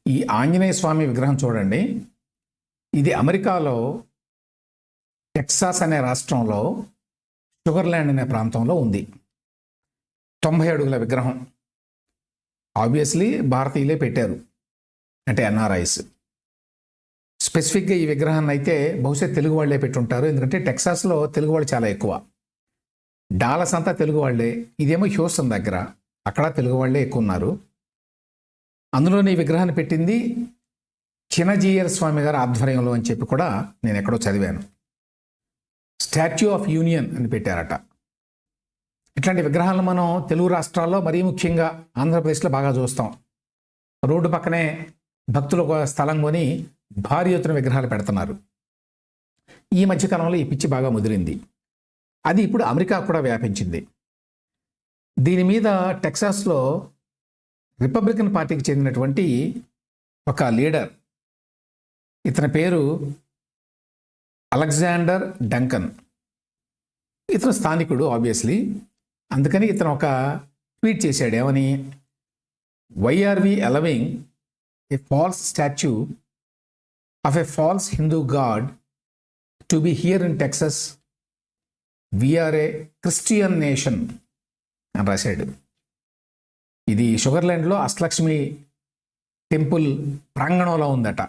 ఈ ఆంజనేయ స్వామి విగ్రహం చూడండి. ఇది అమెరికాలో టెక్సాస్ అనే రాష్ట్రంలో షుగర్లాండ్ అనే ప్రాంతంలో ఉంది. 90 అడుగుల విగ్రహం. ఆబ్వియస్లీ భారతీయులే పెట్టారు, అంటే ఎన్ఆర్ఐస్. స్పెసిఫిక్గా ఈ విగ్రహాన్ని అయితే బహుశా తెలుగు వాళ్ళే పెట్టుంటారు, ఎందుకంటే టెక్సాస్లో తెలుగు వాళ్ళు చాలా ఎక్కువ. డాలస్ అంతా తెలుగు వాళ్ళే. ఇదేమో హ్యూస్టన్ దగ్గర, అక్కడ తెలుగు వాళ్ళే ఎక్కువ ఉన్నారు. అందులోని ఈ విగ్రహాన్ని పెట్టింది చినజీయర్ స్వామి గారి ఆధ్వర్యంలో అని చెప్పి కూడా నేను ఎక్కడో చదివాను. స్టాచ్యూ ఆఫ్ యూనియన్ అని పెట్టారట. ఇట్లాంటి విగ్రహాలను మనం తెలుగు రాష్ట్రాల్లో మరీ ముఖ్యంగా ఆంధ్రప్రదేశ్లో బాగా చూస్తాం. రోడ్డు పక్కనే భక్తులు ఒక స్థలం కొని భారీ ఎత్తున విగ్రహాలు పెడుతున్నారు. ఈ మధ్యకాలంలో ఈ పిచ్చి బాగా ముదిరింది. అది ఇప్పుడు అమెరికా కూడా వ్యాపించింది. దీని మీద టెక్సాస్లో రిపబ్లికన్ పార్టీకి చెందినటువంటి ఒక లీడర్, ఇతని పేరు అలెగ్జాండర్ డంకన్. ఇతను స్థానికుడు ఆబ్వియస్లీ. అందుకని ఇతను ఒక ట్వీట్ చేశాడు. ఏమని? Why are we allowing a false statue of a false Hindu god to be here in Texas? We are a Christian nation అని రాశాడు. ఇది షుగర్లాండ్లో అష్టలక్ష్మి టెంపుల్ ప్రాంగణంలో ఉందట.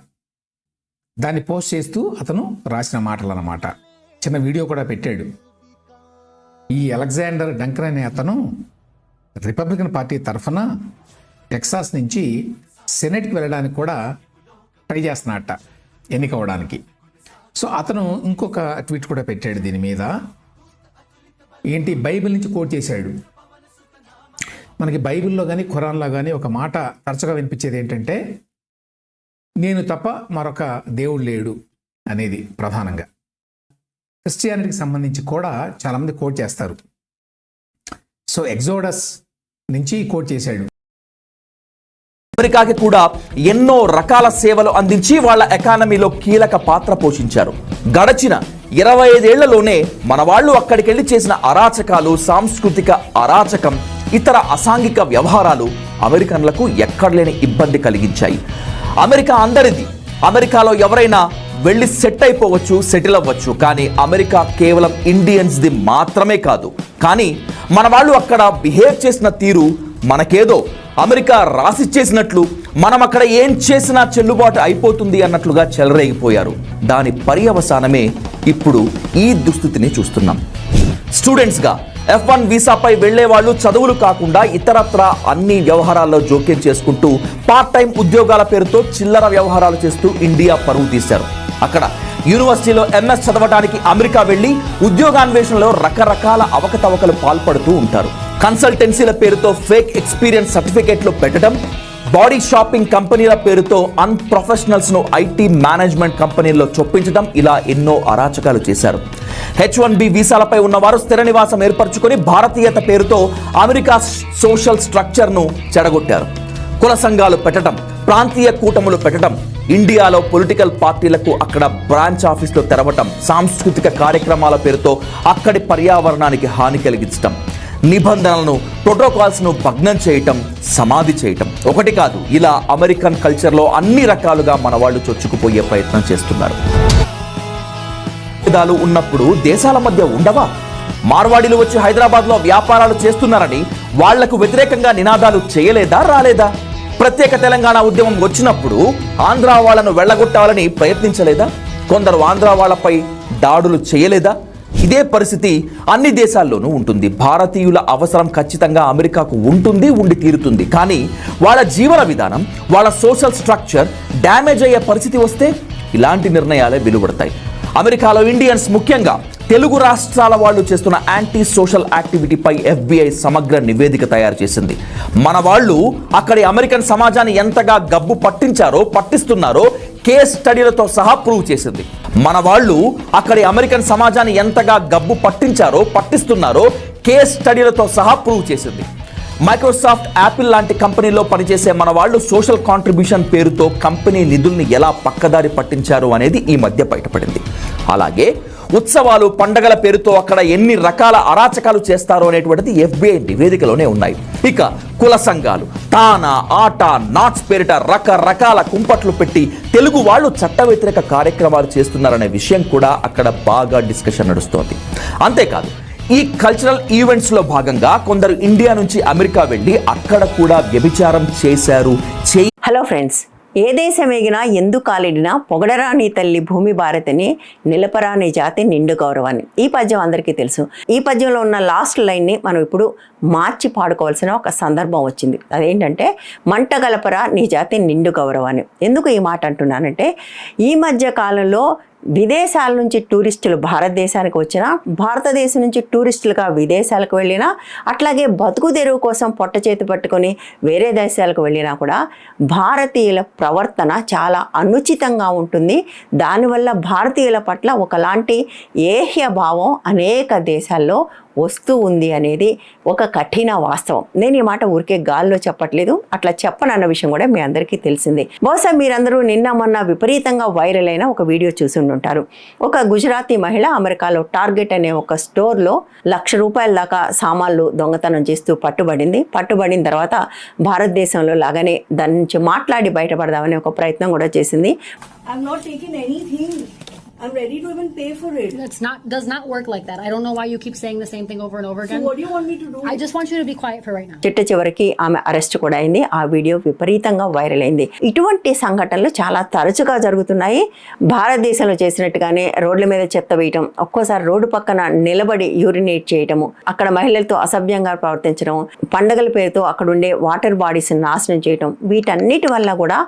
దాన్ని పోస్ట్ చేస్తూ అతను రాసిన మాటలు అన్నమాట. చిన్న వీడియో కూడా పెట్టాడు. ఈ అలెగ్జాండర్ డంకన్ అనే అతను రిపబ్లికన్ పార్టీ తరఫున టెక్సాస్ నుంచి సెనెట్కి వెళ్ళడానికి కూడా ట్రై చేస్తున్నట్ట, ఎన్నికవడానికి. సో అతను ఇంకొక ట్వీట్ కూడా పెట్టాడు దీని మీద. ఏంటి? బైబిల్ నుంచి కోట్ చేశాడు. మనకి బైబిల్లో కానీ ఖురాన్లో కానీ ఒక మాట తరచుగా వినిపించేది ఏంటంటే, నేను తప్ప మరొక దేవుడు లేడు అనేది ప్రధానంగా. క్రిస్టియానిటీకి సంబంధించి కూడా చాలామంది కోట్ చేస్తారు. సో ఎగ్జోడస్ నుంచి కోట్ చేశాడు. అమెరికాకి కూడా ఎన్నో రకాల సేవలు అందించి వాళ్ళ ఎకానమీలో కీలక పాత్ర పోషించారు. గడచిన 25 ఏళ్లలోనే మన వాళ్ళు అక్కడికి వెళ్ళి చేసిన అరాచకాలు, సాంస్కృతిక అరాచకం, ఇతర అసాంఘిక వ్యవహారాలు అమెరికన్లకు ఎక్కడలేని ఇబ్బంది కలిగించాయి. అమెరికా అందరిది. అమెరికాలో ఎవరైనా వెళ్ళి సెట్ అయిపోవచ్చు, సెటిల్ అవ్వచ్చు. కానీ అమెరికా కేవలం ఇండియన్స్ది మాత్రమే కాదు. కానీ మన వాళ్ళు అక్కడ బిహేవ్ చేసిన తీరు మనకేదో అమెరికా రాసిచ్చేసినట్లు, మనం అక్కడ ఏం చేసినా చెల్లుబాటు అయిపోతుంది అన్నట్లుగా చెలరేగిపోయారు. దాని పర్యవసానమే ఇప్పుడు ఈ దుస్థితిని చూస్తున్నాం. స్టూడెంట్స్గా F1 వీసాపై వెళ్లే వాళ్ళు చదువులు కాకుండా ఇతరత్ర అన్ని వ్యవహారాల్లో జోక్యం చేసుకుంటూ పార్ట్ టైం ఉద్యోగాల పేరుతో చిల్లర వ్యవహారాలు చేస్తూ ఇండియా పరువు తీశారు. అక్కడ యూనివర్సిటీలో MS చదవడానికి అమెరికా వెళ్లి ఉద్యోగాన్వేషణలో రకరకాల అవకతవకలు పాల్పడుతూ ఉంటారు. కన్సల్టెన్సీల పేరుతో ఫేక్ ఎక్స్పీరియన్స్ సర్టిఫికేట్లు పెట్టడం, బాడీ షాపింగ్ కంపెనీల పేరుతో అన్ప్రొఫెషనల్స్ ను IT మేనేజ్మెంట్ కంపెనీల్లో చొప్పించడం, ఇలా ఎన్నో అరాచకాలు చేశారు. H1B వీసాలపై ఉన్నవారు స్థిర నివాసం ఏర్పరచుకొని భారతీయత పేరుతో అమెరికా సోషల్ స్ట్రక్చర్ ను చెడగొట్టారు. కుల సంఘాలు పెట్టడం, ప్రాంతీయ కూటములు పెట్టడం, ఇండియాలో పొలిటికల్ పార్టీలకు అక్కడ బ్రాంచ్ ఆఫీసులు తెరవటం, సాంస్కృతిక కార్యక్రమాల పేరుతో అక్కడి పర్యావరణానికి హాని కలిగించడం, నిబంధనలను, ప్రోటోకాల్స్ను భగ్నం చేయటం, సమాధి చేయటం. ఒకటి కాదు, ఇలా అమెరికన్ కల్చర్లో అన్ని రకాలుగా మన వాళ్ళు చొచ్చుకుపోయే ప్రయత్నం చేస్తున్నారు. విధాలు ఉన్నప్పుడు దేశాల మధ్య ఉండవా? మార్వాడీలు వచ్చి హైదరాబాద్లో వ్యాపారాలు చేస్తున్నారని వాళ్లకు వ్యతిరేకంగా నినాదాలు చేయలేదా, రాలేదా? ప్రత్యేక తెలంగాణ ఉద్యమం వచ్చినప్పుడు ఆంధ్ర వాళ్లను వెళ్లగొట్టాలని ప్రయత్నించలేదా? కొందరు ఆంధ్ర వాళ్లపై దాడులు చేయలేదా? ఇదే పరిస్థితి అన్ని దేశాల్లోనూ ఉంటుంది. భారతీయుల అవసరం ఖచ్చితంగా అమెరికాకు ఉంటుంది, ఉండి తీరుతుంది. కానీ వాళ్ళ జీవన విధానం, వాళ్ళ సోషల్ స్ట్రక్చర్ డ్యామేజ్ అయ్యే పరిస్థితి వస్తే ఇలాంటి నిర్ణయాలే వెలువడతాయి. అమెరికాలో ఇండియన్స్, ముఖ్యంగా తెలుగు రాష్ట్రాల వాళ్ళు చేస్తున్న యాంటీ సోషల్ యాక్టివిటీపై FBI సమగ్ర నివేదిక తయారు చేసింది. మన వాళ్ళు అక్కడి అమెరికన్ సమాజాన్ని ఎంతగా గబ్బు పట్టించారో, పట్టిస్తున్నారో కేస్ స్టడీలతో సహా ప్రూవ్ చేసింది. మన వాళ్ళు అక్కడి అమెరికన్ సమాజాన్ని ఎంతగా గబ్బు పట్టించారో, పట్టిస్తున్నారో కేస్ స్టడీలతో సహా ప్రూవ్ చేసింది. మైక్రోసాఫ్ట్, యాపిల్ లాంటి కంపెనీలో పనిచేసే మన వాళ్ళు సోషల్ కాంట్రిబ్యూషన్ పేరుతో కంపెనీ నిధుల్ని ఎలా పక్కదారి పట్టించారు అనేది ఈ మధ్య బయటపడింది. అలాగే ఉత్సవాలు, పండగల పేరుతో అక్కడ ఎన్ని రకాల అరాచకాలు చేస్తారో అనేటువంటిది FBI నివేదికలోనే ఉన్నాయి. ఇక కుల సంఘాలు, తానా, ఆట, నాట్స్ పేరిట రకరకాల కుంపట్లు పెట్టి తెలుగు వాళ్ళు చట్ట వ్యతిరేక కార్యక్రమాలు చేస్తున్నారనే విషయం కూడా అక్కడ బాగా డిస్కషన్ నడుస్తోంది. అంతేకాదు ఈ కల్చరల్ ఈవెంట్స్లో భాగంగా కొందరు ఇండియా నుంచి అమెరికా వెళ్ళి అక్కడ కూడా వ్యభిచారం చేశారు. హలో ఫ్రెండ్స్, ఏ దేశం ఎగినా ఎందు కాలిడినా పొగడరా నీ తల్లి భూమి భారతిని, నిలపరా నీ జాతి నిండు గౌరవాన్ని. ఈ పద్యం అందరికీ తెలుసు. ఈ పద్యంలో ఉన్న లాస్ట్ లైన్ని మనం ఇప్పుడు మార్చి పాడుకోవాల్సిన ఒక సందర్భం వచ్చింది. అదేంటంటే మంట గలపరా నీ జాతి నిండు గౌరవాన్ని. ఎందుకు ఈ మాట అంటున్నానంటే ఈ మధ్య కాలంలో విదేశాల నుంచి టూరిస్టులు భారతదేశానికి వచ్చినా, భారతదేశం నుంచి టూరిస్టులుగా విదేశాలకు వెళ్ళినా, అట్లాగే బతుకు తెరువు కోసం పొట్ట చేతి పట్టుకొని వేరే దేశాలకు వెళ్ళినా కూడా భారతీయుల ప్రవర్తన చాలా అనుచితంగా ఉంటుంది. దానివల్ల భారతీయుల పట్ల ఒకలాంటి ఏహ్య భావం అనేక దేశాల్లో వస్తూ ఉంది అనేది ఒక కఠిన వాస్తవం. నేను ఈ మాట ఊరికే గాల్లో చెప్పట్లేదు, అట్లా చెప్పనన్న విషయం కూడా మీ అందరికీ తెలిసిందే. బహుశా మీరందరూ నిన్న మొన్న విపరీతంగా వైరల్ అయిన ఒక వీడియో చూసి ఉంటారు. ఒక గుజరాతీ మహిళ అమెరికాలో టార్గెట్ అనే ఒక స్టోర్లో ₹1,00,000 దాకా సామాన్లు దొంగతనం చేస్తూ పట్టుబడిన తర్వాత భారతదేశంలో లాగానే దాని నుంచి మాట్లాడి బయటపడదామనే ఒక ప్రయత్నం కూడా చేసింది. I'm not taking anything. I'm ready to even pay for it. Does not work like that. I don't know why you keep saying the same thing over and over again. So what do you want me to do? I just want you to be quiet for right now. చిట్ట చివరికి ఆమె arrest కూడా అయింది. ఆ video విపరీతంగా viral అయింది. ఇటువంటి సంఘటనలు చాలా తరచుగా జరుగుతున్నాయి. భారతదేశంలో చేసినట్టుగానే రోడ్ల మీద చెత్త వేయటం, ఒక్కోసారి రోడ్డు పక్కన నిలబడి యూరినేట్ చేయటము, అక్కడ మహిళలతో అసభ్యంగా ప్రవర్తించడం, పండగల పేరుతో అక్కడ ఉండే వాటర్ బాడీస్ నాశనం చేయటం, వీటన్నిటి వల్ల కూడా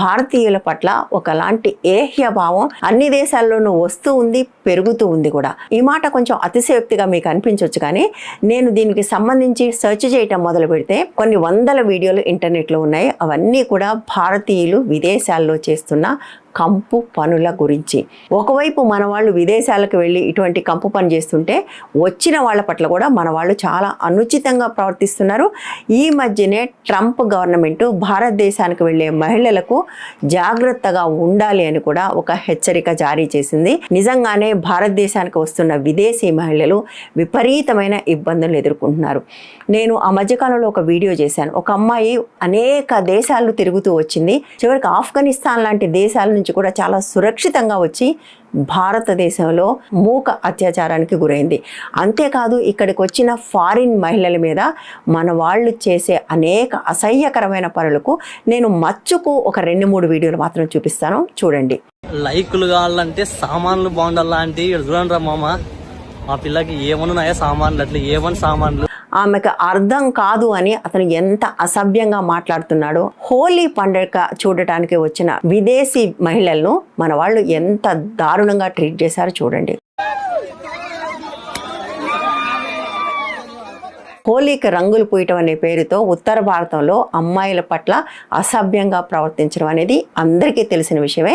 భారతీయుల పట్ల ఒకలాంటి ఏహ్య భావం అన్ని దేశాల్లో వస్తూ ఉంది, పెరుగుతూ ఉంది కూడా. ఈ మాట కొంచెం అతిశయోక్తిగా మీకు అనిపించవచ్చు, కానీ నేను దీనికి సంబంధించి సెర్చ్ చేయటం మొదలు పెడితే కొన్ని వందల వీడియోలు ఇంటర్నెట్లో ఉన్నాయి. అవన్నీ కూడా భారతీయులు విదేశాల్లో చేస్తున్న కంపు పనుల గురించి. ఒకవైపు మన వాళ్ళు విదేశాలకు వెళ్ళి ఇటువంటి కంపు పని చేస్తుంటే వచ్చిన వాళ్ళ పట్ల కూడా మన వాళ్ళు చాలా అనుచితంగా ప్రవర్తిస్తున్నారు. ఈ మధ్యనే ట్రంప్ గవర్నమెంట్ భారతదేశానికి వెళ్ళే మహిళలకు జాగ్రత్తగా ఉండాలి అని కూడా ఒక హెచ్చరిక జారీ చేసింది. నిజంగానే భారతదేశానికి వస్తున్న విదేశీ మహిళలు విపరీతమైన ఇబ్బందులు ఎదుర్కొంటున్నారు. నేను ఆ మధ్యకాలంలో ఒక వీడియో చేశాను. ఒక అమ్మాయి అనేక దేశాలు తిరుగుతూ వచ్చింది. చివరికి ఆఫ్ఘనిస్తాన్ లాంటి దేశాల నుంచి కూడా చాలా సురక్షితంగా వచ్చి భారతదేశంలో మూక అత్యాచారానికి గురైంది. అంతేకాదు ఇక్కడికి వచ్చిన ఫారిన్ మహిళల మీద మన వాళ్ళు చేసే అనేక అసహ్యకరమైన పనులకు నేను మచ్చుకు ఒక 2-3 వీడియోలు మాత్రం చూపిస్తాను, చూడండి. లైకులు కావాలంటే సామాన్లు బాగుండాలంటే ఇక్కడ చూడండి రా మామ, మా పిల్లకి ఏమన్నాయా సామాన్లు, అట్లా ఏమన్నా సామాన్లు. ఆమెకు అర్థం కాదు అని అతను ఎంత అసభ్యంగా మాట్లాడుతున్నాడో. హోలీ పండుగ చూడటానికి వచ్చిన విదేశీ మహిళలను మన వాళ్ళు ఎంత దారుణంగా ట్రీట్ చేశారో చూడండి. హోలీకి రంగులు పూయటం అనే పేరుతో ఉత్తర భారతంలో అమ్మాయిల పట్ల అసభ్యంగా ప్రవర్తించడం అనేది అందరికీ తెలిసిన విషయమే.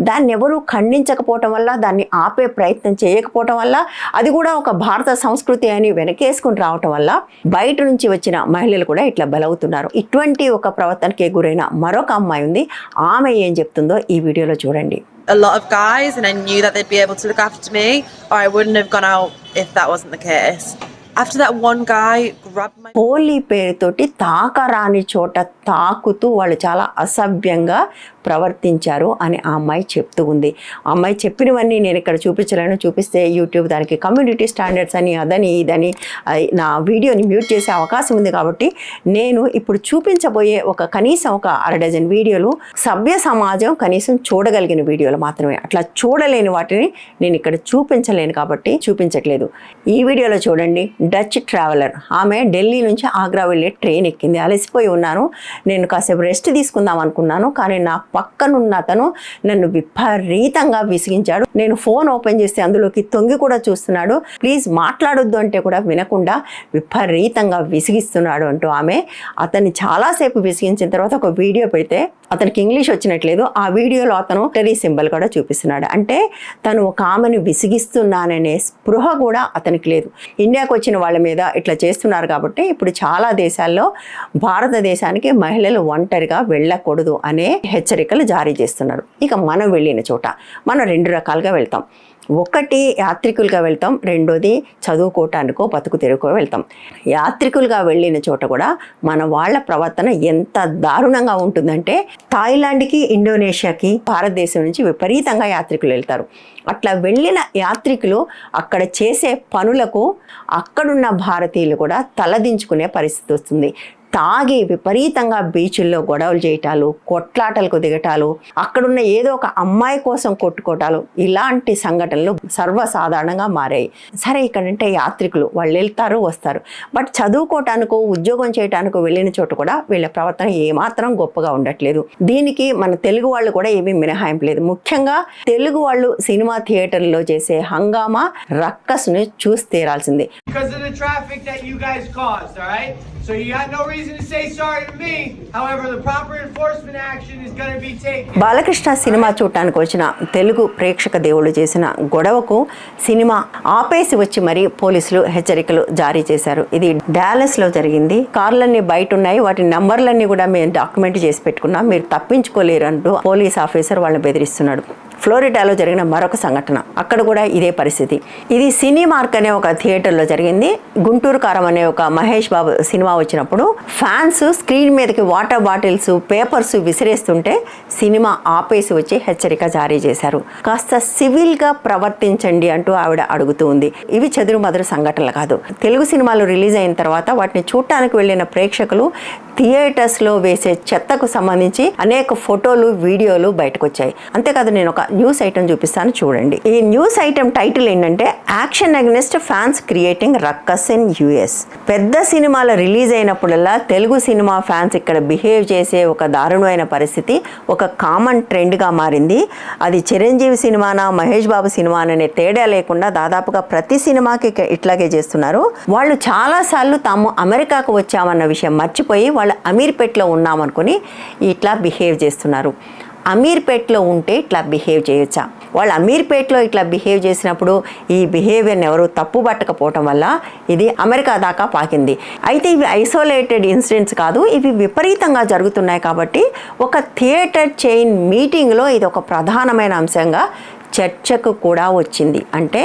దాన్ని ఎవరూ ఖండించకపోవటం వల్ల, దాన్ని ఆపే ప్రయత్నం చేయకపోవటం వల్ల, అది కూడా ఒక భారత సంస్కృతి అని వెనకేసుకుని రావటం వల్ల బయట నుంచి వచ్చిన మహిళలు కూడా ఇట్లా బలవుతున్నారు. ఇటువంటి ఒక ప్రవర్తనకి గురైన మరొక అమ్మాయి ఉంది. ఆమె ఏం చెప్తుందో ఈ వీడియోలో చూడండి. A lot of guys and I knew that they'd be able to look after me or I wouldn't have gone out if that wasn't the case. After that one guy grabbed my... Holi పేరుతోటి తాకరాని చోట తాకుతూ వాళ్ళు చాలా అసభ్యంగా ప్రవర్తించారు అని ఆ అమ్మాయి చెప్తూ ఉంది. ఆ అమ్మాయి చెప్పినవన్నీ నేను ఇక్కడ చూపించలేను, చూపిస్తే యూట్యూబ్ దానికి కమ్యూనిటీ స్టాండర్డ్స్ అని అదని ఇదని నా వీడియోని మ్యూట్ చేసే అవకాశం ఉంది. కాబట్టి నేను ఇప్పుడు చూపించబోయే కనీసం ఒక 1/2 డజన్ వీడియోలు సభ్య సమాజం కనీసం చూడగలిగిన వీడియోలు మాత్రమే. అట్లా చూడలేని వాటిని నేను ఇక్కడ చూపించలేను కాబట్టి చూపించట్లేదు. ఈ వీడియోలో చూడండి. డచ్ ట్రావెలర్ ఆమె ఢిల్లీ నుంచి ఆగ్రా వెళ్ళే ట్రైన్ ఎక్కింది. అలసిపోయి ఉన్నాను, నేను కాసేపు రెస్ట్ తీసుకుందాం అనుకున్నాను, కానీ నా పక్కనున్న అతను నన్ను విపరీతంగా విసిగించాడు. నేను ఫోన్ ఓపెన్ చేస్తే అందులోకి తొంగి కూడా చూస్తున్నాడు. ప్లీజ్ మాట్లాడొద్దు అంటే కూడా వినకుండా విపరీతంగా విసిగిస్తున్నాడు అంటూ ఆమె అతన్ని చాలాసేపు విసిగించిన తర్వాత ఒక వీడియో పెడితే అతనికి ఇంగ్లీష్ వచ్చినట్లేదు. ఆ వీడియోలో అతను టెరీ సింబల్ కూడా చూపిస్తున్నాడు. అంటే తను ఒక ఆమెను విసిగిస్తున్నాననే స్పృహ కూడా అతనికి లేదు. ఇండియాకు వచ్చిన వాళ్ళ మీద ఇట్లా చేస్తున్నారు కాబట్టి ఇప్పుడు చాలా దేశాల్లో భారతదేశానికి మహిళలు ఒంటరిగా వెళ్ళకూడదు అనే హెచ్చరికలు జారీ చేస్తున్నారు. ఇక మనం వెళ్ళిన చోట మనం 2 రకాలుగా వెళ్తాం. ఒకటి యాత్రికులుగా వెళ్తాం, రెండోది చదువుకోవటానికో బతుకు తెరుకో వెళ్తాం. యాత్రికులుగా వెళ్ళిన చోట కూడా మన వాళ్ళ ప్రవర్తన ఎంత దారుణంగా ఉంటుందంటే థాయిలాండ్కి, ఇండోనేషియాకి భారతదేశం నుంచి విపరీతంగా యాత్రికులు వెళ్తారు. అట్లా వెళ్ళిన యాత్రికులు అక్కడ చేసే పనులకు అక్కడున్న భారతీయులు కూడా తలదించుకునే పరిస్థితి వస్తుంది. తాగి విపరీతంగా బీచుల్లో గొడవలు చేయటాలు, కొట్లాటలకు దిగటాలు, అక్కడున్న ఏదో ఒక అమ్మాయి కోసం కొట్టుకోవటాలు, ఇలాంటి సంఘటనలు సర్వసాధారణంగా మారాయి. సరే, ఇక్కడంటే యాత్రికులు వాళ్ళు వెళ్తారు వస్తారు, బట్ చదువుకోవటానికో ఉద్యోగం చేయటానికో వెళ్ళిన చోట కూడా వీళ్ళ ప్రవర్తన ఏమాత్రం గొప్పగా ఉండట్లేదు. దీనికి మన తెలుగు వాళ్ళు కూడా ఏమీ మినహాయింపు లేదు. ముఖ్యంగా తెలుగు వాళ్ళు సినిమా థియేటర్లో చేసే హంగామా రక్కస్ను చూసి తీరాల్సిందే. Because of the traffic that you guys caused, all right? So you got no reason to say sorry to me. However, the proper enforcement action is going to be taken. Balakrishna cinema చూడటానికి వచ్చిన తెలుగు ప్రేక్షక దేవుళ్ళు చేసిన గొడవకు cinema ఆపేసి వచ్చి మరీ పోలీసులు హెచ్చరికలు జారీ చేశారు. ఇది డాలస్లో జరిగింది. కార్లన్నీ బయట ఉన్నాయి, వాటి నంబర్లన్నీ కూడా మేము డాక్యుమెంట్ చేసి పెట్టుకున్నాం, మీరు తప్పించుకోలేరు అంటూ పోలీస్ ఆఫీసర్ వాళ్ళని బెదిరిస్తున్నాడు. ఫ్లోరిడాలో జరిగిన మరొక సంఘటన, అక్కడ కూడా ఇదే పరిస్థితి. ఇది సినీమార్క్ అనే ఒక థియేటర్లో జరిగింది. గుంటూరు కారం అనే ఒక మహేష్ బాబు సినిమా వచ్చినప్పుడు ఫ్యాన్స్ స్క్రీన్ మీదకి వాటర్ బాటిల్స్, పేపర్స్ విసిరేస్తుంటే సినిమా ఆపేసి వచ్చి హెచ్చరిక జారీ చేశారు. కాస్త సివిల్గా ప్రవర్తించండి అంటూ ఆవిడ అడుగుతూ ఉంది. ఇవి చెదురుమదురు సంఘటనలు కాదు. తెలుగు సినిమాలు రిలీజ్ అయిన తర్వాత వాటిని చూడటానికి వెళ్ళిన ప్రేక్షకులు థియేటర్స్లో వేసే చెత్తకు సంబంధించి అనేక ఫోటోలు, వీడియోలు బయటకు వచ్చాయి. అంతేకాదు, నేను ఒక న్యూస్ ఐటమ్ చూపిస్తాను చూడండి. ఈ న్యూస్ ఐటమ్ టైటిల్ ఏంటంటే action against fans creating ruckus in US. పెద్ద సినిమాలు రిలీజ్ అయినప్పుడల్లా తెలుగు సినిమా ఫ్యాన్స్ ఇక్కడ బిహేవ్ చేసే ఒక దారుణమైన పరిస్థితి ఒక కామన్ ట్రెండ్గా మారింది. అది చిరంజీవి సినిమానా మహేష్ బాబు సినిమాననే తేడా లేకుండా దాదాపుగా ప్రతి సినిమాకి ఇట్లాగే చేస్తున్నారు. వాళ్ళు చాలాసార్లు తాము అమెరికాకు వచ్చామన్న విషయం మర్చిపోయి వాళ్ళు అమీర్పేట్లో ఉన్నామనుకుని ఇట్లా బిహేవ్ చేస్తున్నారు. అమీర్పేట్లో ఉంటే ఇట్లా బిహేవ్ చేయొచ్చా? వాళ్ళు అమీర్పేట్లో ఇట్లా బిహేవ్ చేసినప్పుడు ఈ బిహేవియర్ని ఎవరు తప్పు పట్టకపోవటం వల్ల ఇది అమెరికా దాకా పాకింది. అయితే ఇవి ఐసోలేటెడ్ ఇన్సిడెంట్స్ కాదు, ఇవి విపరీతంగా జరుగుతున్నాయి. కాబట్టి ఒక థియేటర్ చైన్ మీటింగ్లో ఇది ఒక ప్రధానమైన అంశంగా చర్చకు కూడా వచ్చింది. అంటే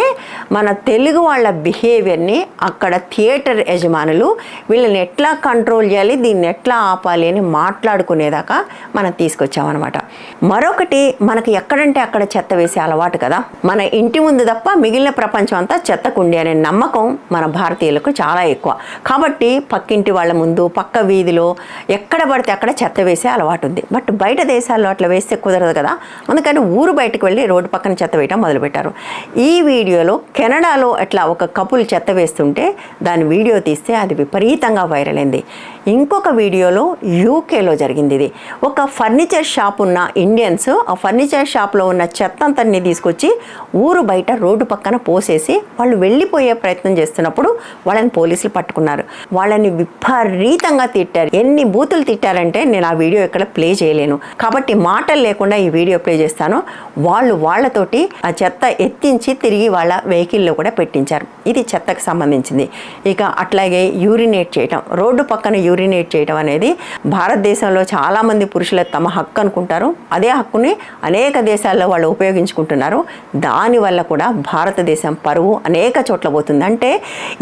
మన తెలుగు వాళ్ళ బిహేవియర్ని అక్కడ థియేటర్ యజమానులు వీళ్ళని ఎట్లా కంట్రోల్ చేయాలి, దీన్ని ఎట్లా ఆపాలి అని మాట్లాడుకునేదాకా మనం తీసుకొచ్చామన్నమాట. మరొకటి, మనకి ఎక్కడంటే అక్కడ చెత్త వేసే అలవాటు కదా. మన ఇంటి ముందు తప్ప మిగిలిన ప్రపంచం అంతా చెత్తకుండి అనే నమ్మకం మన భారతీయులకు చాలా ఎక్కువ. కాబట్టి పక్కింటి వాళ్ళ ముందు, పక్క వీధిలో ఎక్కడ పడితే అక్కడ చెత్త వేసే అలవాటు ఉంది. బట్ బయట దేశాల్లో అట్లా వేస్తే కుదరదు కదా. అందుకని ఊరు బయటకు వెళ్ళి రోడ్డు పక్కన చెత్త వేయటం మొదలుపెట్టారు. ఈ వీడియోలో కెనడాలో అట్లా ఒక కపుల్ చెత్త వేస్తుంటే దాని వీడియో తీస్తే అది విపరీతంగా వైరల్ అయింది. ఇంకొక వీడియోలో యూకేలో జరిగింది. ఇది ఒక ఫర్నిచర్ షాప్ ఉన్న ఇండియన్స్ ఆ ఫర్నిచర్ షాప్లో ఉన్న చెత్త అంతని తీసుకొచ్చి ఊరు బయట రోడ్డు పక్కన పోసేసి వాళ్ళు వెళ్ళిపోయే ప్రయత్నం చేస్తున్నప్పుడు వాళ్ళని పోలీసులు పట్టుకున్నారు. వాళ్ళని విపరీతంగా తిట్టారు. ఎన్ని బూతులు తిట్టారంటే నేను ఆ వీడియో ఇక్కడ ప్లే చేయలేను కాబట్టి మాటలు లేకుండా ఈ వీడియో ప్లే చేస్తాను. వాళ్ళతోటి ఆ చెత్త ఎత్తించి తిరిగి వాళ్ళ వెహికల్లో కూడా పెట్టించారు. ఇది చెత్తకు సంబంధించింది. ఇక అట్లాగే యూరినేట్ చేయటం, రోడ్డు పక్కన యూరినేట్ చేయటం అనేది భారతదేశంలో చాలామంది పురుషులు తమ హక్కు అనుకుంటారు. అదే హక్కుని అనేక దేశాల్లో వాళ్ళు ఉపయోగించుకుంటున్నారు. దానివల్ల కూడా భారతదేశం పరువు అనేక చోట్ల పోతుంది. అంటే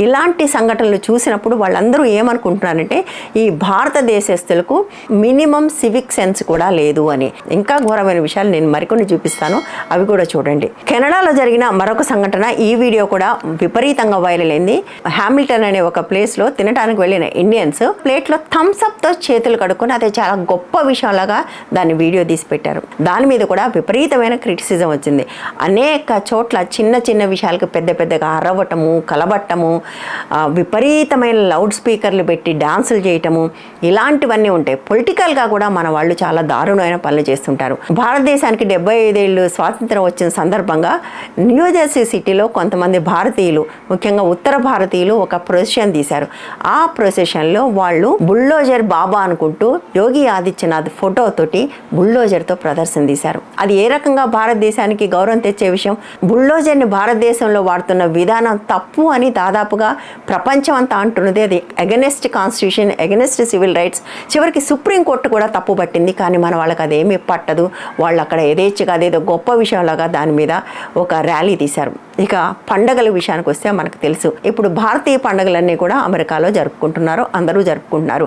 ఇలాంటి సంఘటనలు చూసినప్పుడు వాళ్ళందరూ ఏమనుకుంటున్నారంటే ఈ భారతదేశస్తులకు మినిమం సివిక్ సెన్స్ కూడా లేదు అని. ఇంకా ఘోరమైన విషయాలు నేను మరికొన్ని చూపిస్తాను, అవి కూడా చూడండి. కెనడాలో జరిగిన మరొక సంఘటన, ఈ వీడియో కూడా విపరీతంగా వైరల్ అయింది. హామిల్టన్ అనే ఒక ప్లేస్లో తినడానికి వెళ్ళిన ఇండియన్స్ ప్లేట్లో థమ్స్ అప్తో చేతులు కడుక్కొని అదే చాలా గొప్ప విషయంలాగా దాన్ని వీడియో తీసి పెట్టారు. దాని మీద కూడా విపరీతమైన క్రిటిసిజం వచ్చింది. అనేక చోట్ల చిన్న చిన్న విషయాలకు పెద్ద పెద్దగా అరవటము, కలబట్టము, విపరీతమైన లౌడ్ స్పీకర్లు పెట్టి డాన్సులు చేయటము, ఇలాంటివన్నీ ఉంటాయి. పొలిటికల్గా కూడా మన వాళ్ళు చాలా దారుణమైన పనులు చేస్తుంటారు. భారతదేశానికి 75 ఏళ్ళు స్వాతంత్రం వచ్చిన వచ్చిన సందర్భంగా న్యూజెర్సీ సిటీలో కొంతమంది భారతీయులు, ముఖ్యంగా ఉత్తర భారతీయులు ఒక ప్రొసెషన్ తీశారు. ఆ ప్రొసెషన్లో వాళ్ళు బుల్డోజర్ బాబా అనుకుంటూ యోగి ఆదిత్యనాథ్ ఫోటోతోటి బుల్డోజర్తో ప్రదర్శన తీశారు. అది ఏ రకంగా భారతదేశానికి గౌరవం తెచ్చే విషయం. బుల్డోజర్ని భారతదేశంలో వాడుతున్న విధానం తప్పు అని దాదాపుగా ప్రపంచం అంతా అంటున్నది. అది against constitution, against civil rights. చివరికి సుప్రీంకోర్టు కూడా తప్పు పట్టింది. కానీ మన వాళ్ళకి అదేమీ పట్టదు. వాళ్ళు అక్కడ యథేచ్ఛగా అదేదో గొప్ప విషయంలాగా దాని మీద ఒక ర్యాలీ తీశారు. ఇక పండగల విషయానికి వస్తే మనకు తెలుసు, ఇప్పుడు భారతీయ పండుగలన్నీ కూడా అమెరికాలో జరుపుకుంటున్నారు, అందరూ జరుపుకుంటున్నారు.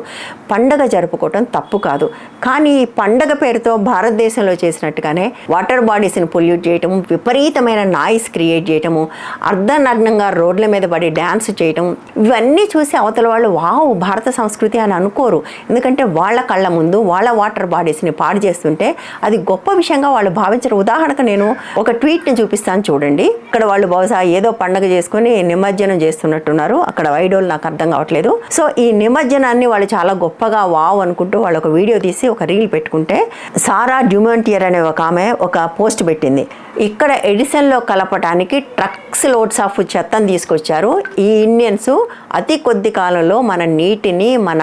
పండగ జరుపుకోవటం తప్పు కాదు. కానీ ఈ పండగ పేరుతో భారతదేశంలో చేసినట్టుగానే వాటర్ బాడీస్ని పొల్యూట్ చేయటము, విపరీతమైన నాయిస్ క్రియేట్ చేయటము, అర్ధనగ్నంగా రోడ్ల మీద పడి డ్యాన్స్ చేయటం, ఇవన్నీ చూసి అవతల వాళ్ళు వావ్ భారత సంస్కృతి అని అనుకోరు. ఎందుకంటే వాళ్ళ కళ్ళ ముందు వాళ్ళ వాటర్ బాడీస్ని పాడు చేస్తుంటే అది గొప్ప విషయంగా వాళ్ళు భావించరు. ఉదాహరణకు నేను ఒక ట్వీట్ని చూపిస్తాను చూడండి. ఇక్కడ వాళ్ళు బహుశా ఏదో పండగ చేసుకుని నిమజ్జనం చేస్తున్నట్టున్నారు. అక్కడ వైడోలు నాకు అర్థం కావట్లేదు. సో ఈ నిమజ్జనాన్ని వాళ్ళు చాలా గొప్పగా వావ్ అనుకుంటూ వాళ్ళు ఒక వీడియో తీసి ఒక రీల్ పెట్టుకుంటే, సారా డ్యూమాంటియర్ అనే ఒక ఆమె ఒక పోస్ట్ పెట్టింది. ఇక్కడ ఎడిసన్లో కలపటానికి ట్రక్స్ లోడ్స్ ఆఫ్ చెత్తను తీసుకొచ్చారు. ఈ ఇండియన్స్ అతి కొద్ది కాలంలో మన నీటిని, మన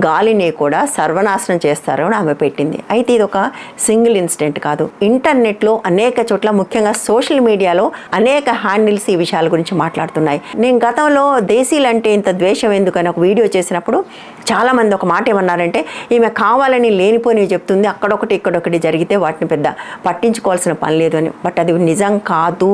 గాలిని కూడా సర్వనాశనం చేస్తారు అని ఆమె పెట్టింది. అయితే ఇది ఒక సింగిల్ ఇన్సిడెంట్ కాదు. ఇంటర్నెట్లో అనేక చోట్ల, ముఖ్యంగా సోషల్ మీడియాలో అనేక హ్యాండిల్స్ ఈ విషయాల గురించి మాట్లాడుతున్నాయి. నేను గతంలో దేశీయులంటే ఇంత ద్వేషం ఎందుకని ఒక వీడియో చేసినప్పుడు చాలామంది ఒక మాట ఏమన్నారంటే, ఈమె కావాలని లేనిపోనివి చెప్తుంది, అక్కడొకటి ఇక్కడొకటి జరిగితే వాటిని పెద్ద పట్టించుకోవాల్సిన పని లేదు అని. బట్ అది నిజం కాదు.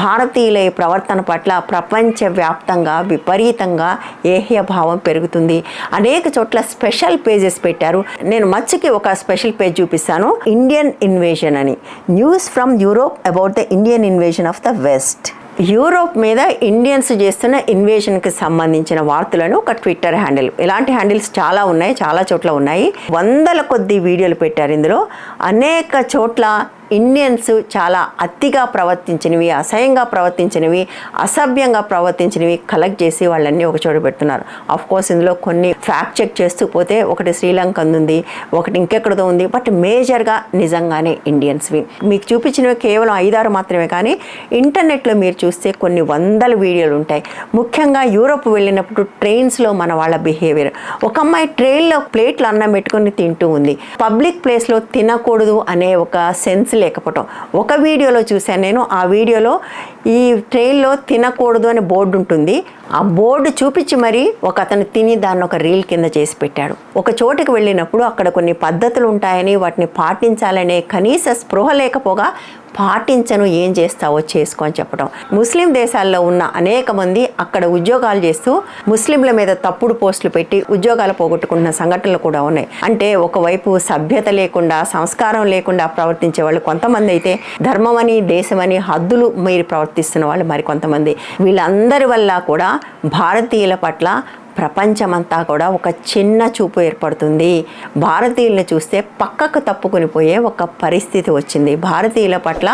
భారతీయుల ప్రవర్తన పట్ల ప్రపంచవ్యాప్తంగా విపరీతంగా ఏహ్యభావం పెరుగుతుంది. అనేక చోట్ల స్పెషల్ పేజెస్ పెట్టారు. నేను మచ్చికి ఒక స్పెషల్ పేజ్ చూపిస్తాను. ఇండియన్ ఇన్వేషన్ అని, news from Europe about the Indian invasion of the west. Europe మీద ఇండియన్స్ చేస్తున్న ఇన్వేషన్కి సంబంధించిన వార్తలను ఒక ట్విట్టర్ హ్యాండిల్. ఇలాంటి హ్యాండిల్స్ చాలా ఉన్నాయి, చాలా చోట్ల ఉన్నాయి. వందల కొద్ది వీడియోలు పెట్టారు. ఇందులో అనేక చోట్ల ఇండియన్స్ చాలా అతిగా ప్రవర్తించినవి, అసహ్యంగా ప్రవర్తించినవి, అసభ్యంగా ప్రవర్తించినవి కలెక్ట్ చేసి వాళ్ళన్నీ ఒక చోట పెడుతున్నారు. ఆఫ్ కోర్స్ ఇందులో కొన్ని ఫ్యాక్ట్ చెక్ చేస్తూ పోతే ఒకటి శ్రీలంక ఉంది, ఒకటి ఇంకెక్కడదో ఉంది. బట్ మేజర్గా నిజంగానే ఇండియన్స్వి. మీకు చూపించినవి కేవలం 5-6 మాత్రమే. కానీ ఇంటర్నెట్లో మీరు చూస్తే కొన్ని వందల వీడియోలు ఉంటాయి. ముఖ్యంగా యూరోప్ వెళ్ళినప్పుడు ట్రైన్స్లో మన వాళ్ళ బిహేవియర్. ఒక అమ్మాయి ట్రైన్లో ప్లేట్లు అన్నం పెట్టుకుని తింటూ ఉంది. పబ్లిక్ ప్లేస్లో తినకూడదు అనే ఒక సెన్స్ లేకపోవటం. ఒక వీడియోలో చూశాను నేను. ఆ వీడియోలో ఈ ట్రైన్లో తినకూడదు అనే బోర్డు ఉంటుంది. ఆ బోర్డు చూపించి మరి ఒక అతను తిని దాన్ని ఒక రీల్ కింద చేసి పెట్టాడు. ఒక చోటుకి వెళ్ళినప్పుడు అక్కడ కొన్ని పద్ధతులు ఉంటాయని, వాటిని పాటించాలనే కనీస స్పృహ లేకపోగా పాటించను, ఏం చేస్తావో చేసుకో అని చెప్పడం. ముస్లిం దేశాల్లో ఉన్న అనేక మంది అక్కడ ఉద్యోగాలు చేస్తూ ముస్లింల మీద తప్పుడు పోస్టులు పెట్టి ఉద్యోగాలు పోగొట్టుకున్న సంఘటనలు కూడా ఉన్నాయి. అంటే ఒకవైపు సభ్యత లేకుండా, సంస్కారం లేకుండా ప్రవర్తించే వాళ్ళు కొంతమంది అయితే, ధర్మమని దేశమని హద్దులు మీరు ప్రవర్తిస్తున్న వాళ్ళు మరి కొంతమంది. వీళ్ళందరి వల్ల కూడా భారతీయుల పట్ల ప్రపంచమంతా కూడా ఒక చిన్న చూపు ఏర్పడుతుంది. భారతీయులను చూస్తే పక్కకు తప్పుకొని పోయే ఒక పరిస్థితి వచ్చింది. భారతీయుల పట్ల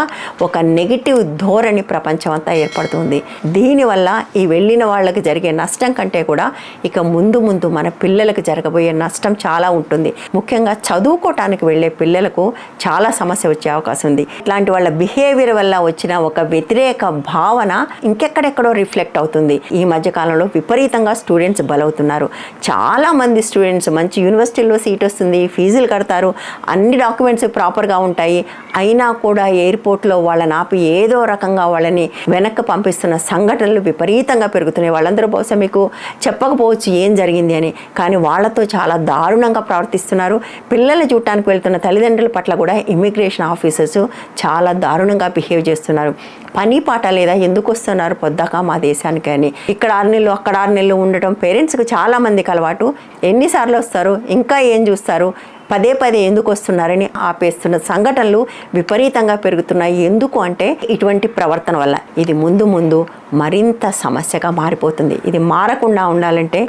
ఒక నెగిటివ్ ధోరణి ప్రపంచం అంతా ఏర్పడుతుంది. దీనివల్ల ఈ వెళ్ళిన వాళ్ళకి జరిగే నష్టం కంటే కూడా ఇక ముందు ముందు మన పిల్లలకు జరగబోయే నష్టం చాలా ఉంటుంది. ముఖ్యంగా చదువుకోవటానికి వెళ్ళే పిల్లలకు చాలా సమస్య వచ్చే అవకాశం ఉంది. ఇట్లాంటి వాళ్ళ బిహేవియర్ వల్ల వచ్చిన ఒక వ్యతిరేక భావన ఇంకెక్కడెక్కడో రిఫ్లెక్ట్ అవుతుంది. ఈ మధ్యకాలంలో విపరీతంగా స్టూడెంట్స్ బలవుతున్నారు. చాలామంది స్టూడెంట్స్ మంచి యూనివర్సిటీల్లో సీట్ వస్తుంది, ఫీజులు కడతారు, అన్ని డాక్యుమెంట్స్ ప్రాపర్గా ఉంటాయి. అయినా కూడా ఎయిర్పోర్ట్లో వాళ్ళని ఆపి ఏదో రకంగా వాళ్ళని వెనక్కి పంపిస్తున్న సంఘటనలు విపరీతంగా పెరుగుతున్నాయి. వాళ్ళందరూ బహుశా మీకు చెప్పకపోవచ్చు ఏం జరిగింది అని, కానీ వాళ్ళతో చాలా దారుణంగా ప్రవర్తిస్తున్నారు. పిల్లలు చూడటానికి వెళ్తున్న తల్లిదండ్రుల పట్ల కూడా ఇమిగ్రేషన్ ఆఫీసర్స్ చాలా దారుణంగా బిహేవ్ చేస్తున్నారు. పని పాట లేదా, ఎందుకు వస్తున్నారు పొద్దాక మా దేశానికి అని. ఇక్కడ 6 నెలలు అక్కడ 6 నెలలు ఉండటం పేరెంట్స్కి చాలామందికి అలవాటు. ఎన్నిసార్లు వస్తారు, ఇంకా ఏం చూస్తారు, పదే పదే ఎందుకు వస్తున్నారని ఆపేస్తున్న సంఘటనలు విపరీతంగా పెరుగుతున్నాయి. ఎందుకు అంటే ఇటువంటి ప్రవర్తన వల్ల. ఇది ముందు ముందు మరింత సమస్యగా మారిపోతుంది. ఇది మారకుండా ఉండాలంటే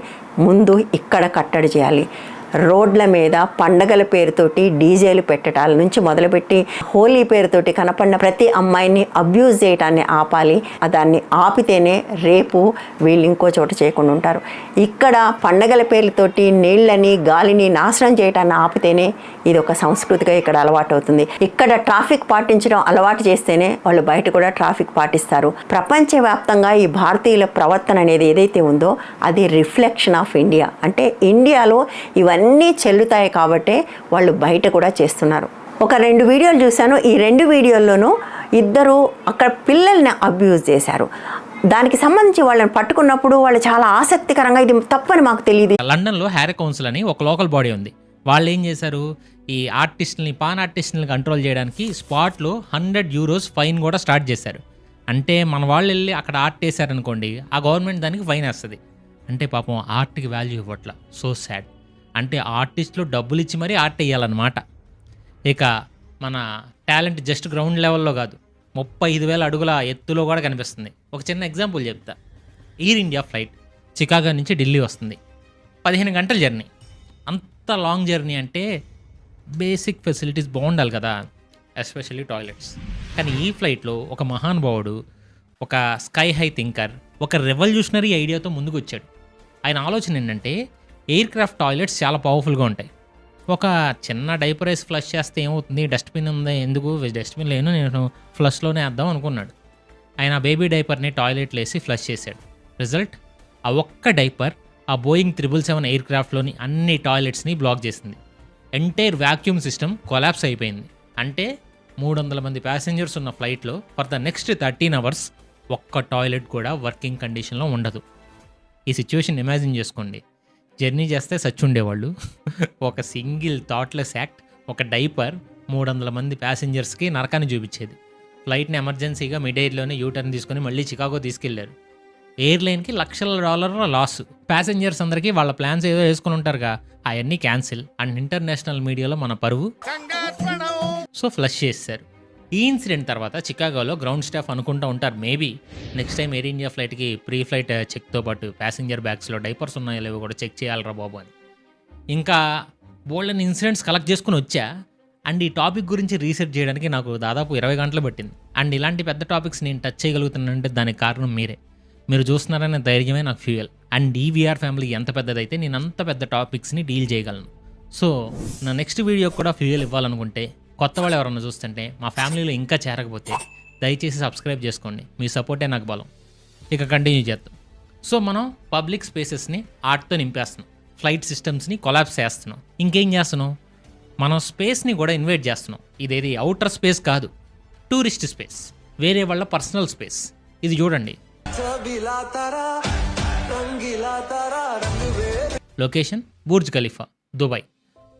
ముందు ఇక్కడ కట్టడి చేయాలి. రోడ్ల మీద పండగల పేరుతోటి డీజేలు పెట్టడాల నుంచి మొదలుపెట్టి హోలీ పేరుతోటి కనపడిన ప్రతి అమ్మాయిని అబ్యూజ్ చేయటాన్ని ఆపాలి. దాన్ని ఆపితేనే రేపు వీళ్ళు ఇంకో చోట చేయకుండా ఉంటారు. ఇక్కడ పండగల పేర్లతోటి నీళ్ళని గాలిని నాశనం చేయటాన్ని ఆపితేనే ఇది ఒక సంస్కృతిగా ఇక్కడ అలవాటు అవుతుంది. ఇక్కడ ట్రాఫిక్ పాటించడం అలవాటు చేస్తేనే వాళ్ళు బయట కూడా ట్రాఫిక్ పాటిస్తారు. ప్రపంచవ్యాప్తంగా ఈ భారతీయుల ప్రవర్తన అనేది ఏదైతే ఉందో అది రిఫ్లెక్షన్ ఆఫ్ ఇండియా. అంటే ఇండియాలో ఇవన్నీ చెల్లుతాయి కాబట్టే వాళ్ళు బయట కూడా చేస్తున్నారు. ఒక 2 వీడియోలు చూశాను. ఈ 2 వీడియోల్లోనూ ఇద్దరు అక్కడ పిల్లల్ని అబ్యూజ్ చేశారు. దానికి సంబంధించి వాళ్ళని పట్టుకున్నప్పుడు వాళ్ళు చాలా ఆసక్తికరంగా ఇది తప్పని మాకు తెలియదు. లండన్లో హ్యారీ కౌన్సిల్ అని ఒక లోకల్ బాడీ ఉంది. వాళ్ళు ఏం చేశారు, ఈ ఆర్టిస్టులని పాన్ ఆర్టిస్టులని కంట్రోల్ చేయడానికి స్పాట్లో €100 ఫైన్ కూడా స్టార్ట్ చేశారు. అంటే మన వాళ్ళు వెళ్ళి అక్కడ ఆర్ట్ వేశారనుకోండి, ఆ గవర్నమెంట్ దానికి ఫైన్ వేస్తుంది. అంటే పాపం ఆర్ట్కి వాల్యూ ఇవ్వట్ల. So sad. అంటే ఆర్టిస్టులు డబ్బులు ఇచ్చి మరీ ఆర్ట్ వేయాలన్నమాట. ఇక మన టాలెంట్ జస్ట్ గ్రౌండ్ లెవెల్లో కాదు, 35,000 అడుగుల ఎత్తులో కూడా కనిపిస్తుంది. ఒక చిన్న ఎగ్జాంపుల్ చెప్తా. ఎయిర్ ఇండియా ఫ్లైట్ చికాగో నుంచి ఢిల్లీ వస్తుంది. 15 గంటల జర్నీ. అంత లాంగ్ జర్నీ అంటే బేసిక్ ఫెసిలిటీస్ బాగుండాలి కదా, ఎస్పెషల్లీ టాయిలెట్స్. కానీ ఈ ఫ్లైట్లో ఒక మహానుభావుడు, ఒక స్కై హై థింకర్, ఒక రెవల్యూషనరీ ఐడియాతో ముందుకు వచ్చాడు. ఆయన ఆలోచన ఏంటంటే ఎయిర్ క్రాఫ్ట్ టాయిలెట్స్ చాలా పవర్ఫుల్గా ఉంటాయి. ఒక చిన్న డైపర్ వేసి ఫ్లష్ చేస్తే ఏమవుతుంది, డస్ట్బిన్ ఉంది, ఎందుకు డస్ట్బిన్ లేను, నేను ఫ్లష్లోనే వేద్దాం అనుకున్నాడు. ఆయన బేబీ డైపర్ని టాయిలెట్లో వేసి ఫ్లష్ చేశాడు. రిజల్ట్, ఆ ఒక్క డైపర్ ఆ బోయింగ్ 777 ఎయిర్ క్రాఫ్ట్లోని అన్ని టాయిలెట్స్ని బ్లాక్ చేసింది. ఎంటైర్ వ్యాక్యూమ్ సిస్టమ్ కొలాప్స్ అయిపోయింది. అంటే 300 మంది ప్యాసింజర్స్ ఉన్న ఫ్లైట్లో ఫర్ ద నెక్స్ట్ 13 అవర్స్ ఒక్క టాయిలెట్ కూడా వర్కింగ్ కండిషన్లో ఉండదు. ఈ సిచ్యువేషన్ ఇమాజిన్ చేసుకోండి. జర్నీ చేస్తే సచ్చుండేవాళ్ళు. ఒక సింగిల్ థాట్లెస్ యాక్ట్, ఒక డైపర్ 300 మంది ప్యాసింజర్స్కి నరకాన్ని చూపించేది. ఫ్లైట్ని ఎమర్జెన్సీగా మిడ్ ఎయిర్లోనే యూటర్న్ తీసుకొని మళ్ళీ చికాగో తీసుకెళ్లారు. ఎయిర్లైన్కి $1,00,000 లాస్. ప్యాసింజర్స్ అందరికీ వాళ్ళ ప్లాన్స్ ఏదో వేసుకుని ఉంటారుగా, అవన్నీ క్యాన్సిల్. అండ్ ఇంటర్నేషనల్ మీడియాలో మన పరువు. సో ఫ్లష్ చేశారు. ఈ ఇన్సిడెంట్ తర్వాత చికాగోలో గ్రౌండ్ స్టాఫ్ అనుకుంటూ ఉంటారు, maybe next time Air India ఫ్లైట్కి ప్రీ ఫ్లైట్ చెక్తో పాటు ప్యాసింజర్ బ్యాగ్స్లో డైపర్స్ ఉన్నాయో లేవో కూడా చెక్ చేయాలరా బాబు అని. ఇంకా బోల్డెన్ ఇన్సిడెంట్స్ కలెక్ట్ చేసుకుని వచ్చా. అండ్ ఈ టాపిక్ గురించి రీసెర్చ్ చేయడానికి నాకు దాదాపు 20 గంటలు పట్టింది. అండ్ ఇలాంటి పెద్ద టాపిక్స్ నేను టచ్ చేయగలుగుతున్నానంటే దానికి కారణం మీరే. మీరు చూస్తున్నారనే ధైర్యమే నాకు ఫ్యూయల్. అండ్ ఈ వీఆర్ ఫ్యామిలీ ఎంత పెద్దదైతే నేను అంత పెద్ద టాపిక్స్ని డీల్ చేయగలను. సో నా నెక్స్ట్ వీడియోకి కూడా ఫ్యూయల్ ఇవ్వాలనుకుంటే, కొత్త వాళ్ళు ఎవరన్నా చూస్తుంటే, మా ఫ్యామిలీలో ఇంకా చేరకపోతే దయచేసి సబ్స్క్రైబ్ చేసుకోండి. మీ సపోర్టే నాకు బలం. ఇక కంటిన్యూ చేద్దాం. సో మనం పబ్లిక్ స్పేసెస్ని ఆర్ట్తో నింపేస్తున్నాం, ఫ్లైట్ సిస్టమ్స్ని కొలాప్స్ చేస్తున్నాం. ఇంకేం చేస్తున్నాం, మనం స్పేస్ని కూడా ఇన్వైట్ చేస్తున్నాం. ఇదేది అవుటర్ స్పేస్ కాదు, టూరిస్ట్ స్పేస్, వేరే వాళ్ళ పర్సనల్ స్పేస్. ఇది చూడండి. Location Burj Khalifa, Dubai.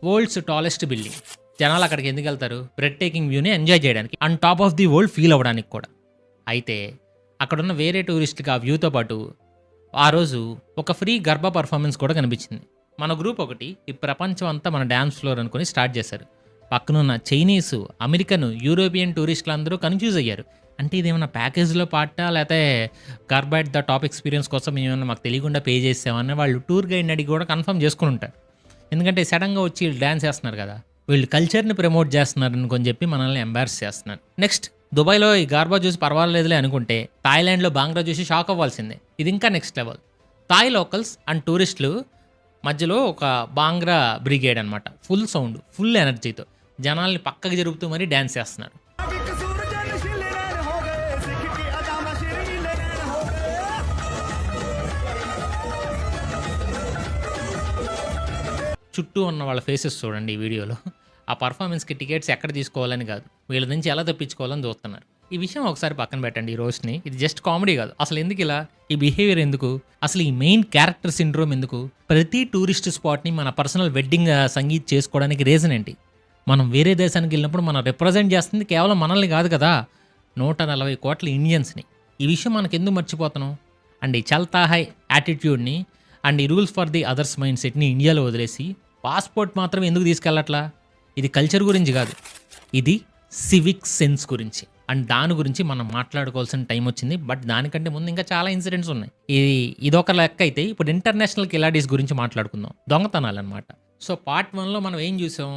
World's tallest building. జనాలు అక్కడికి ఎందుకు వెళ్తారు, బ్రెడ్ టేకింగ్ వ్యూని ఎంజాయ్ చేయడానికి, and top of the world feel అవ్వడానికి కూడా. అయితే అక్కడున్న వేరే టూరిస్టులకి ఆ వ్యూతో పాటు ఆ రోజు ఒక ఫ్రీ గర్భ పర్ఫార్మెన్స్ కూడా కనిపించింది. మన గ్రూప్ ఒకటి ఈ ప్రపంచం అంతా మన డ్యాన్స్ ఫ్లోర్ అనుకుని స్టార్ట్ చేశారు. పక్కనున్న చైనీసు, అమెరికన్, యూరోపియన్ టూరిస్టులు అందరూ కన్ఫ్యూజ్ అయ్యారు. అంటే ఇదేమన్నా ప్యాకేజ్లో పార్టా, లేకపోతే గర్భ ఎట్ ద టాప్ ఎక్స్పీరియన్స్ కోసం ఏమన్నా మాకు తెలియకుండా పే చేసామని వాళ్ళు టూర్ గైడ్ని అడిగి కూడా కన్ఫర్మ్ చేసుకుని ఉంటారు. ఎందుకంటే సడన్గా వచ్చి వీళ్ళు డ్యాన్స్ చేస్తున్నారు కదా, వీళ్ళు కల్చర్ని ప్రమోట్ చేస్తున్నారు అనుకొని చెప్పి మనల్ని ఎంబారస్ చేస్తున్నారు. నెక్స్ట్ దుబాయ్లో ఈ గార్బా చూసి పర్వాలేదులే అనుకుంటే, థాయిలాండ్లో బాంగ్రా చూసి షాక్ అవ్వాల్సిందే. ఇది ఇంకా next level. Thai locals and టూరిస్టులు మధ్యలో ఒక బాంగ్రా బ్రిగేడ్ అనమాట. ఫుల్ సౌండ్, ఫుల్ ఎనర్జీతో జనాల్ని పక్కకి జరుపుతూ మరీ డ్యాన్స్ చేస్తున్నారు. చుట్టూ ఉన్న వాళ్ళ ఫేసెస్ చూడండి ఈ వీడియోలో. ఆ పర్ఫార్మెన్స్కి టికెట్స్ ఎక్కడ తీసుకోవాలని కాదు, వీళ్ళ నుంచి ఎలా తప్పించుకోవాలని చూస్తున్నారు. ఈ విషయం ఒకసారి పక్కన పెట్టండి. ఈ రోజుని ఇది జస్ట్ కామెడీ కాదు. అసలు ఎందుకు ఇలా, ఈ బిహేవియర్ ఎందుకు, అసలు ఈ మెయిన్ క్యారెక్టర్ సిండ్రోమ్ ఎందుకు? ప్రతి టూరిస్ట్ స్పాట్ని మన పర్సనల్ వెడ్డింగ్ సంగీత్ చేసుకోవడానికి రీజన్ ఏంటి? మనం వేరే దేశానికి వెళ్ళినప్పుడు మనం రిప్రజెంట్ చేస్తుంది కేవలం మనల్ని కాదు కదా, 140 కోట్ల ఇండియన్స్ని. ఈ విషయం మనకు ఎందుకు మర్చిపోతున్నాం? అండ్ ఈ చల్తా హై యాటిట్యూడ్ని అండ్ ఈ rules for the others mind సెట్ని ఇండియాలో వదిలేసి పాస్పోర్ట్ మాత్రం ఎందుకు తీసుకెళ్ళట్లా? ఇది కల్చర్ గురించి కాదు, ఇది సివిక్ సెన్స్ గురించి. అండ్ దాని గురించి మనం మాట్లాడుకోవాల్సిన టైం వచ్చింది. బట్ దానికంటే ముందు ఇంకా చాలా ఇన్సిడెంట్స్ ఉన్నాయి. ఇదొక లెక్క అయితే ఇప్పుడు ఇంటర్నేషనల్ కిలాడీస్ గురించి మాట్లాడుకుందాం. దొంగతనాలు అనమాట. సో పార్ట్ 1లో మనం ఏం చూసాం,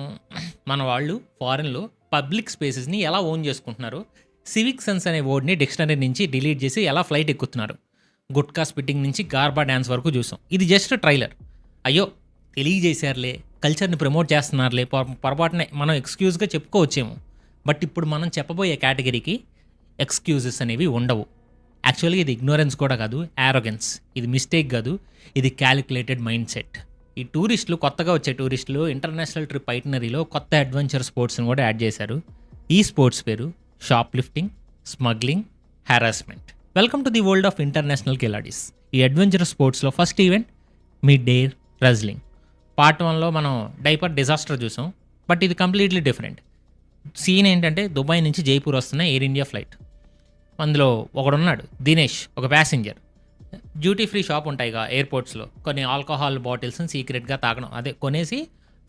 మన వాళ్ళు ఫారెన్లో పబ్లిక్ స్పేసెస్ని ఎలా ఓన్ చేసుకుంటున్నారు, సివిక్ సెన్స్ అనే వర్డ్ని డిక్షనరీ నుంచి డిలీట్ చేసి ఎలా ఫ్లైట్ ఎక్కుతున్నారు, గుట్కా స్పిట్టింగ్ నుంచి గార్బా డ్యాన్స్ వరకు చూసాం. ఇది జస్ట్ ట్రైలర్. అయ్యో తెలియజేశారులే, కల్చర్ని ప్రమోట్ చేస్తున్నారులే, పొరపాటునే మనం ఎక్స్క్యూజ్గా చెప్పుకోవచ్చేమో. బట్ ఇప్పుడు మనం చెప్పబోయే కేటగిరీకి ఎక్స్క్యూజెస్ అనేవి ఉండవు. యాక్చువల్గా ఇది ఇగ్నోరెన్స్ కూడా కాదు, యారోగెన్స్. ఇది మిస్టేక్ కాదు, ఇది క్యాలిక్యులేటెడ్ మైండ్ సెట్. ఈ టూరిస్టులు, కొత్తగా వచ్చే టూరిస్టులు ఇంటర్నేషనల్ ట్రిప్ ఐటినరీలో కొత్త అడ్వెంచర్ స్పోర్ట్స్ని కూడా యాడ్ చేశారు. ఈ స్పోర్ట్స్ పేరు shop lifting, smuggling, harassment. Welcome to the world of international కిలాడీస్. ఈ అడ్వెంచర్ స్పోర్ట్స్లో first event mid air wrestling. Part 1లో మనం డైపర్ డిజాస్టర్ చూసాం, బట్ ఇది కంప్లీట్లీ డిఫరెంట్. సీన్ ఏంటంటే దుబాయ్ నుంచి జైపూర్ వస్తున్న ఎయిర్ ఇండియా ఫ్లైట్. అందులో ఒకడున్నాడు దినేష్, ఒక ప్యాసింజర్. డ్యూటీ ఫ్రీ షాప్ ఉంటాయిగా ఎయిర్పోర్ట్స్లో, కొన్ని ఆల్కహాల్ బాటిల్స్ని సీక్రెట్గా తాగడం, అదే కొనేసి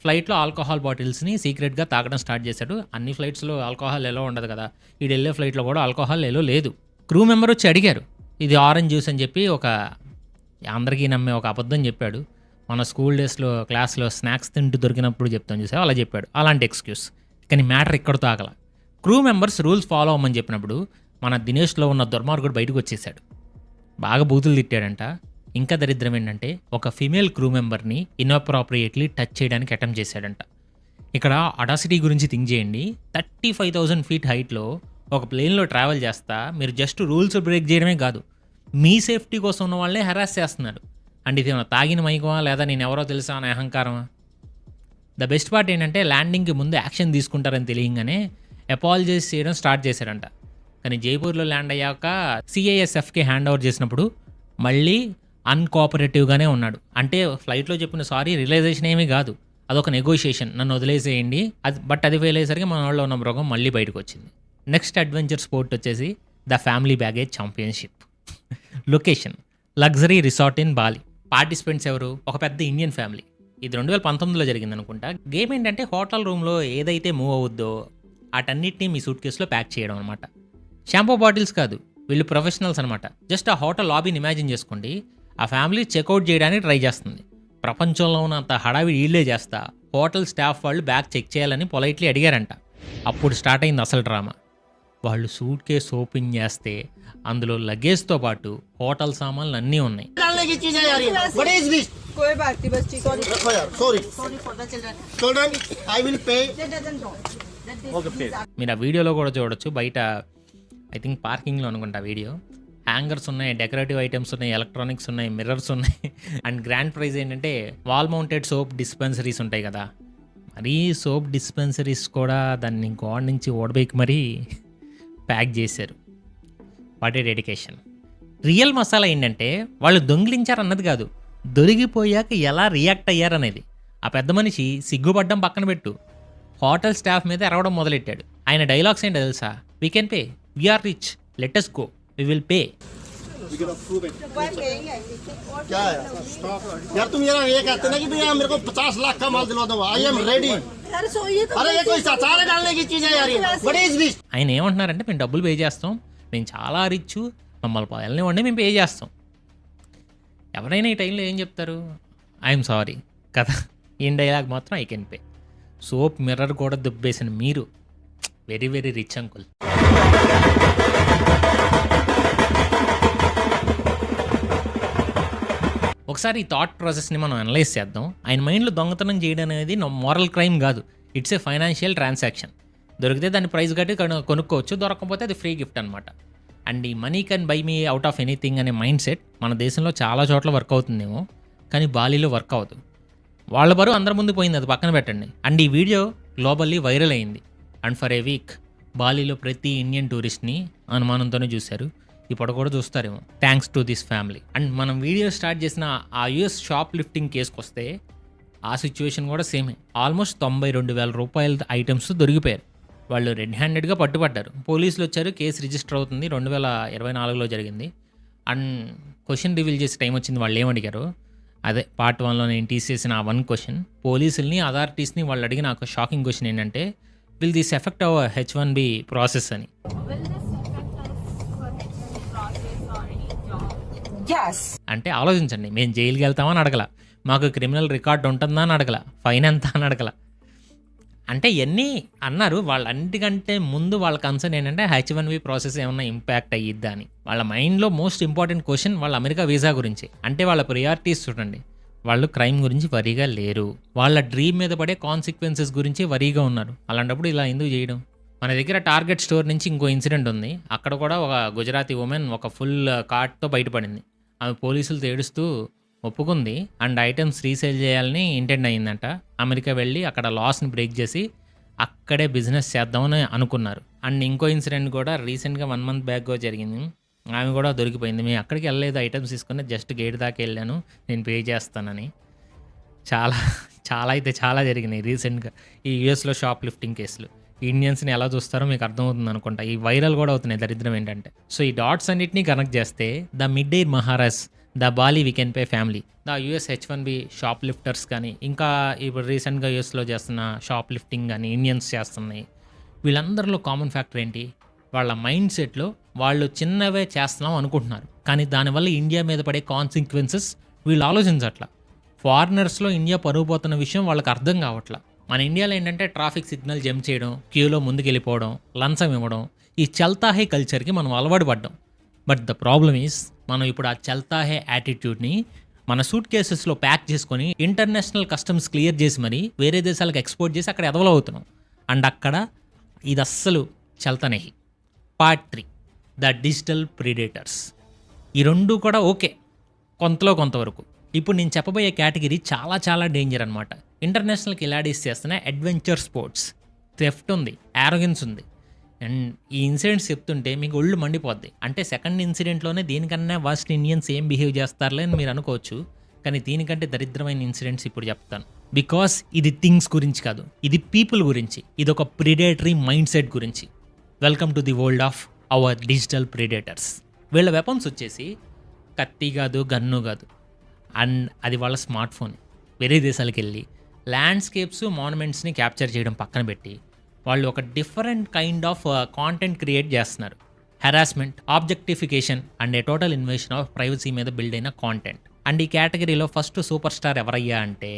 ఫ్లైట్లో ఆల్కహాల్ బాటిల్స్ని సీక్రెట్గా తాగడం స్టార్ట్ చేశాడు. అన్ని ఫ్లైట్స్లో ఆల్కహాల్ ఎలా ఉండదు కదా, వీడు వెళ్ళే ఫ్లైట్లో కూడా ఆల్కహాల్ ఎలా లేదు. క్రూ మెంబర్ వచ్చి అడిగారు, ఇది ఆరెంజ్ జ్యూస్ అని చెప్పి ఒక అందరికీ నమ్మే ఒక అబద్ధం చెప్పాడు. మన స్కూల్ డేస్లో క్లాస్లో స్నాక్స్ తింటూ దొరికినప్పుడు చెప్తాను చూసావు, అలా చెప్పాడు. అలాంటి ఎక్స్క్యూస్. కానీ మ్యాటర్ ఇక్కడతో ఆగల. క్రూ మెంబర్స్ రూల్స్ ఫాలో అవ్వమని చెప్పినప్పుడు మన దినేష్లో ఉన్న దుర్మార్గుడు బయటకు వచ్చేసాడు. బాగా బూతులు తిట్టాడంట. ఇంకా దరిద్రం ఏంటంటే ఒక ఫీమేల్ క్రూ మెంబర్ని ఇన్అప్రాప్రియేట్లీ టచ్ చేయడానికి అటెంప్ట్ చేశాడంట. ఇక్కడ అడాసిటీ గురించి థింక్ చేయండి. 35,000 feet హైట్లో ఒక ప్లేన్లో ట్రావెల్ చేస్తా మీరు జస్ట్ రూల్స్ బ్రేక్ చేయడమే కాదు, మీ సేఫ్టీ కోసం ఉన్న వాళ్ళనే హెరాస్ చేస్తున్నారు. అండ్ ఇది తాగిన మైకమా లేదా నేను ఎవరో తెలుసా అనే అహంకారమా? ద బెస్ట్ పార్ట్ ఏంటంటే ల్యాండింగ్కి ముందు యాక్షన్ తీసుకుంటారని తెలియగానే అపాలజైజ్ చేయడం స్టార్ట్ చేశారంట. కానీ జైపూర్లో ల్యాండ్ అయ్యాక CISFకి హ్యాండ్ ఓవర్ చేసినప్పుడు మళ్ళీ అన్కోఆపరేటివ్గానే ఉన్నాడు. అంటే ఫ్లైట్లో చెప్పిన సారీ రియలైజేషన్ ఏమీ కాదు, అదొక నెగోషియేషన్, నన్ను వదిలేసేయండి. బట్ అది ఫెయిల్ అయ్యేసరికి మన వాళ్ళు ఉన్న మృగం మళ్ళీ బయటకు వచ్చింది. నెక్స్ట్ అడ్వెంచర్ స్పోర్ట్ వచ్చేసి the family baggage championship. Location luxury resort in Bali. Participants ఎవరు? ఒక పెద్ద ఇండియన్ ఫ్యామిలీ. ఇది 2019లో జరిగింది అనుకుంటా. గేమ్ ఏంటంటే హోటల్ రూమ్లో ఏదైతే మూవ్ అవుద్దో వాటన్నిటిని మీ సూట్ కేసులో ప్యాక్ చేయడం అనమాట. షాంపూ బాటిల్స్ కాదు, వీళ్ళు ప్రొఫెషనల్స్ అనమాట. జస్ట్ ఆ హోటల్ లాబీని ఇమాజిన్ చేసుకోండి. ఆ ఫ్యామిలీ చెక్అవుట్ చేయడానికి ట్రై చేస్తుంది. ప్రపంచంలో ఉన్నంత హడావిడి వీళ్ళే చేస్తా హోటల్ స్టాఫ్ వాళ్ళు బ్యాగ్ చెక్ చేయాలని పొలైట్లీ అడిగారంట. అప్పుడు స్టార్ట్ అయింది అసలు డ్రామా. వాళ్ళు సూట్ కేసు ఓపెన్ చేస్తే అందులో లగేజ్తో పాటు హోటల్ సామాన్లు అన్నీ ఉన్నాయి. మీరు ఆ వీడియోలో కూడా చూడొచ్చు. బయట ఐ థింక్ పార్కింగ్లో అనుకుంటా వీడియో. హ్యాంగర్స్ ఉన్నాయి, డెకరేటివ్ ఐటమ్స్ ఉన్నాయి, ఎలక్ట్రానిక్స్ ఉన్నాయి, మిర్రర్స్ ఉన్నాయి. అండ్ గ్రాండ్ ప్రైజ్ ఏంటంటే వాల్ మౌంటెడ్ సోప్ డిస్పెన్సరీస్ ఉంటాయి కదా, మరీ సోప్ డిస్పెన్సరీస్ కూడా దాన్ని గోడ నుంచి ఓడబైకి మరీ ప్యాక్ చేశారు. What a dedication. Real masala ఏంటంటే వాళ్ళు దొంగిలించారు అన్నది కాదు, దొరికిపోయాక ఎలా రియాక్ట్ అయ్యారనేది. ఆ పెద్ద మనిషి సిగ్గుపడ్డం పక్కన పెట్టు, హోటల్ స్టాఫ్ మీద ఎరవడం మొదలెట్టాడు. ఆయన డైలాగ్స్ ఏంటో తెలుసా? We can pay, we are rich, let us go, we will pay. यार तुम ये कहते ना कि भैया मेरे को 50 लाख का माल दिलवा दो, आई एम रेडी. अरे ये कोई सारे डालने की चीज है यार, व्हाट इज दिस? ఆయన ఏమంటున్నారంటే మేము డబ్బులు పే చేస్తాం, మేము చాలా రిచ్, మమ్మల్ని వెళ్ళనివ్వండి, మేము పే చేస్తాం. ఎవరైనా ఈ టైంలో ఏం చెప్తారు? ఐఎమ్ సారీ కదా. ఈ డైలాగ్ మాత్రం I can pay. Soap mirror కూడా దుబ్బేసిన మీరు వెరీ వెరీ రిచ్ అంకుల్. ఒకసారి ఈ థాట్ ప్రాసెస్ని మనం అనలైజ్ చేద్దాం. ఆయన మైండ్లో దొంగతనం చేయడం అనేది మోరల్ క్రైమ్ కాదు, ఇట్స్ ఏ ఫైనాన్షియల్ ట్రాన్సాక్షన్. దొరికితే దాన్ని ప్రైస్ కట్టి కొనుక్కోవచ్చు, దొరకకపోతే అది ఫ్రీ గిఫ్ట్ అనమాట. అండ్ ఈ money can buy me out of anything అనే మైండ్ సెట్ మన దేశంలో చాలా చోట్ల వర్క్ అవుతుందేమో, కానీ బాలీలో వర్క్ అవ్వదు. వాళ్ళ బరువు అందరి ముందు పోయింది, అది పక్కన పెట్టండి. అండ్ ఈ వీడియో గ్లోబల్లీ వైరల్ అయింది. అండ్ ఫర్ ఏ వీక్ బాలీలో ప్రతి ఇండియన్ టూరిస్ట్ని అనుమానంతోనే చూశారు, ఇప్పుడు కూడా చూస్తారేమో, thanks to this family. And మనం వీడియో స్టార్ట్ చేసిన ఆ US షాప్ లిఫ్టింగ్ కేసుకు వస్తే ఆ సిచ్యువేషన్ కూడా సేమే. ఆల్మోస్ట్ 92,000 రూపాయల ఐటమ్స్ దొరికిపోయారు. వాళ్ళు రెడ్ హ్యాండెడ్గా పట్టుబడ్డారు. పోలీసులు వచ్చారు, కేసు రిజిస్టర్ అవుతుంది. 2024లో జరిగింది. అండ్ క్వశ్చన్ రివీల్ చేసే టైం వచ్చింది. వాళ్ళు ఏమడిగారు, అదే పార్ట్ 1లో నేను తీసేసిన ఆ 1 క్వశ్చన్ పోలీసుల్ని అథారిటీస్ని వాళ్ళు అడిగిన ఒక షాకింగ్ క్వశ్చన్ ఏంటంటే, will this affect our H1B process అని. అంటే ఆలోచించండి, మేము జైలుకి వెళ్తామని అడగల, మాకు క్రిమినల్ రికార్డ్ ఉంటుందా అని అడగల, ఫైన్ ఎంత అని అడగల. అంటే ఇవన్నీ అన్నారు. వాళ్ళన్నిటికంటే ముందు వాళ్ళ కన్సర్న్ ఏంటంటే H1B ప్రాసెస్ ఏమన్నా ఇంపాక్ట్ అయ్యిద్దా అని. వాళ్ళ మైండ్లో మోస్ట్ ఇంపార్టెంట్ క్వశ్చన్ వాళ్ళ అమెరికా వీసా గురించి. అంటే వాళ్ళ ప్రియారిటీస్ చూడండి, వాళ్ళు క్రైమ్ గురించి వరీగా లేరు, వాళ్ళ డ్రీమ్ మీద పడే కాన్సిక్వెన్సెస్ గురించి వరీగా ఉన్నారు. అలాంటప్పుడు ఇలా ఎందుకు చేయడం? మన దగ్గర టార్గెట్ స్టోర్ నుంచి ఇంకో ఇన్సిడెంట్ ఉంది. అక్కడ కూడా ఒక గుజరాతీ ఉమెన్ ఒక ఫుల్ కార్ట్తో బయటపడింది. ఆమె పోలీసులతో ఏడుస్తూ ఒప్పుకుంది అండ్ ఐటమ్స్ రీసేల్ చేయాలని ఇంటెండ్ అయ్యిందంట. అమెరికా వెళ్ళి అక్కడ లాస్ని బ్రేక్ చేసి అక్కడే బిజినెస్ చేద్దామని అనుకున్నారు. అండ్ ఇంకో ఇన్సిడెంట్ కూడా రీసెంట్గా 1 month బ్యాక్ జరిగింది. ఆమె కూడా దొరికిపోయింది. మేము అక్కడికి వెళ్ళలేదు, ఐటమ్స్ తీసుకుని జస్ట్ గేట్ దాకా వెళ్ళాను, నేను పే చేస్తానని. చాలా చాలా అయితే చాలా జరిగినాయి రీసెంట్గా ఈ యూఎస్లో షాప్ లిఫ్టింగ్ కేసులు. ఇండియన్స్ని ఎలా చూస్తారో మీకు అర్థమవుతుంది అనుకుంటా. ఈ వైరల్ కూడా అవుతున్నాయి. దరిద్రం ఏంటంటే, సో ఈ డాట్స్ అన్నిటినీ కనెక్ట్ చేస్తే the mid air Maharaj, the Bali we can pay family, the US H1B shoplifters కానీ, ఇంకా ఇప్పుడు రీసెంట్గా యూఎస్లో చేస్తున్న షాప్ లిఫ్టింగ్ కానీ ఇండియన్స్ చేస్తున్నాయి. వీళ్ళందరిలో కామన్ ఫ్యాక్టర్ ఏంటి? వాళ్ళ మైండ్ సెట్లో వాళ్ళు చిన్నవే చేస్తున్నాం అనుకుంటున్నారు, కానీ దానివల్ల ఇండియా మీద పడే కాన్సిక్వెన్సెస్ వీళ్ళు ఆలోచించట్లా. ఫారినర్స్లో ఇండియా పరుగు పోతున్న విషయం వాళ్ళకి అర్థం కావట్లా. మన ఇండియాలో ఏంటంటే ట్రాఫిక్ సిగ్నల్ జంప్ చేయడం, క్యూలో ముందుకెళ్ళిపోవడం, లంచం ఇవ్వడం, ఈ చల్తాహే కల్చర్కి మనం అలవాటు పడ్డాం. బట్ ద ప్రాబ్లమ్ ఈస్ మనం ఇప్పుడు ఆ చల్తాహే యాటిట్యూడ్ని మన సూట్ కేసెస్లో ప్యాక్ చేసుకొని ఇంటర్నేషనల్ కస్టమ్స్ క్లియర్ చేసి మరి వేరే దేశాలకు ఎక్స్పోర్ట్ చేసి అక్కడ ఎదవలవుతున్నాం. అండ్ అక్కడ ఇది అస్సలు చల్తనేహి. Part 3, the digital predators. ఈ రెండు కూడా ఓకే కొంతలో కొంతవరకు. ఇప్పుడు నేను చెప్పబోయే కేటగిరీ చాలా చాలా డేంజర్ అనమాట. ఇంటర్నేషనల్ కిలాడీస్ చేస్తున్న అడ్వెంచర్ స్పోర్ట్స్, థెఫ్ట్ ఉంది, యారోగెన్స్ ఉంది. అండ్ ఈ ఇన్సిడెంట్స్ చెప్తుంటే మీకు ఒళ్ళు మండిపోద్ది. అంటే సెకండ్ ఇన్సిడెంట్లోనే దీనికన్నా వర్స్ట్ ఇండియన్స్ ఏం బిహేవ్ చేస్తారులే అని మీరు అనుకోవచ్చు, కానీ దీనికంటే దరిద్రమైన ఇన్సిడెంట్స్ ఇప్పుడు చెప్తాను. బికాస్ ఇది థింగ్స్ గురించి కాదు, ఇది పీపుల్ గురించి, ఇది ఒక ప్రిడేటరీ మైండ్ సెట్ గురించి. Welcome to the world of our digital predators. వీళ్ళ వెపన్స్ వచ్చేసి కత్తి కాదు, గన్ను కాదు, అండ్ అది వాళ్ళ స్మార్ట్ ఫోన్. వేరే దేశాలకు వెళ్ళి ల్యాండ్స్కేప్స్, మాన్యుమెంట్స్ని క్యాప్చర్ చేయడం పక్కన పెట్టి వాళ్ళు ఒక different kind of content create చేస్తున్నారు. Harassment, objectification and a total invasion of privacy మీద బిల్డ్ అయిన కాంటెంట్. అండ్ ఈ కేటగిరీలో ఫస్ట్ సూపర్ స్టార్ ఎవరయ్యా అంటే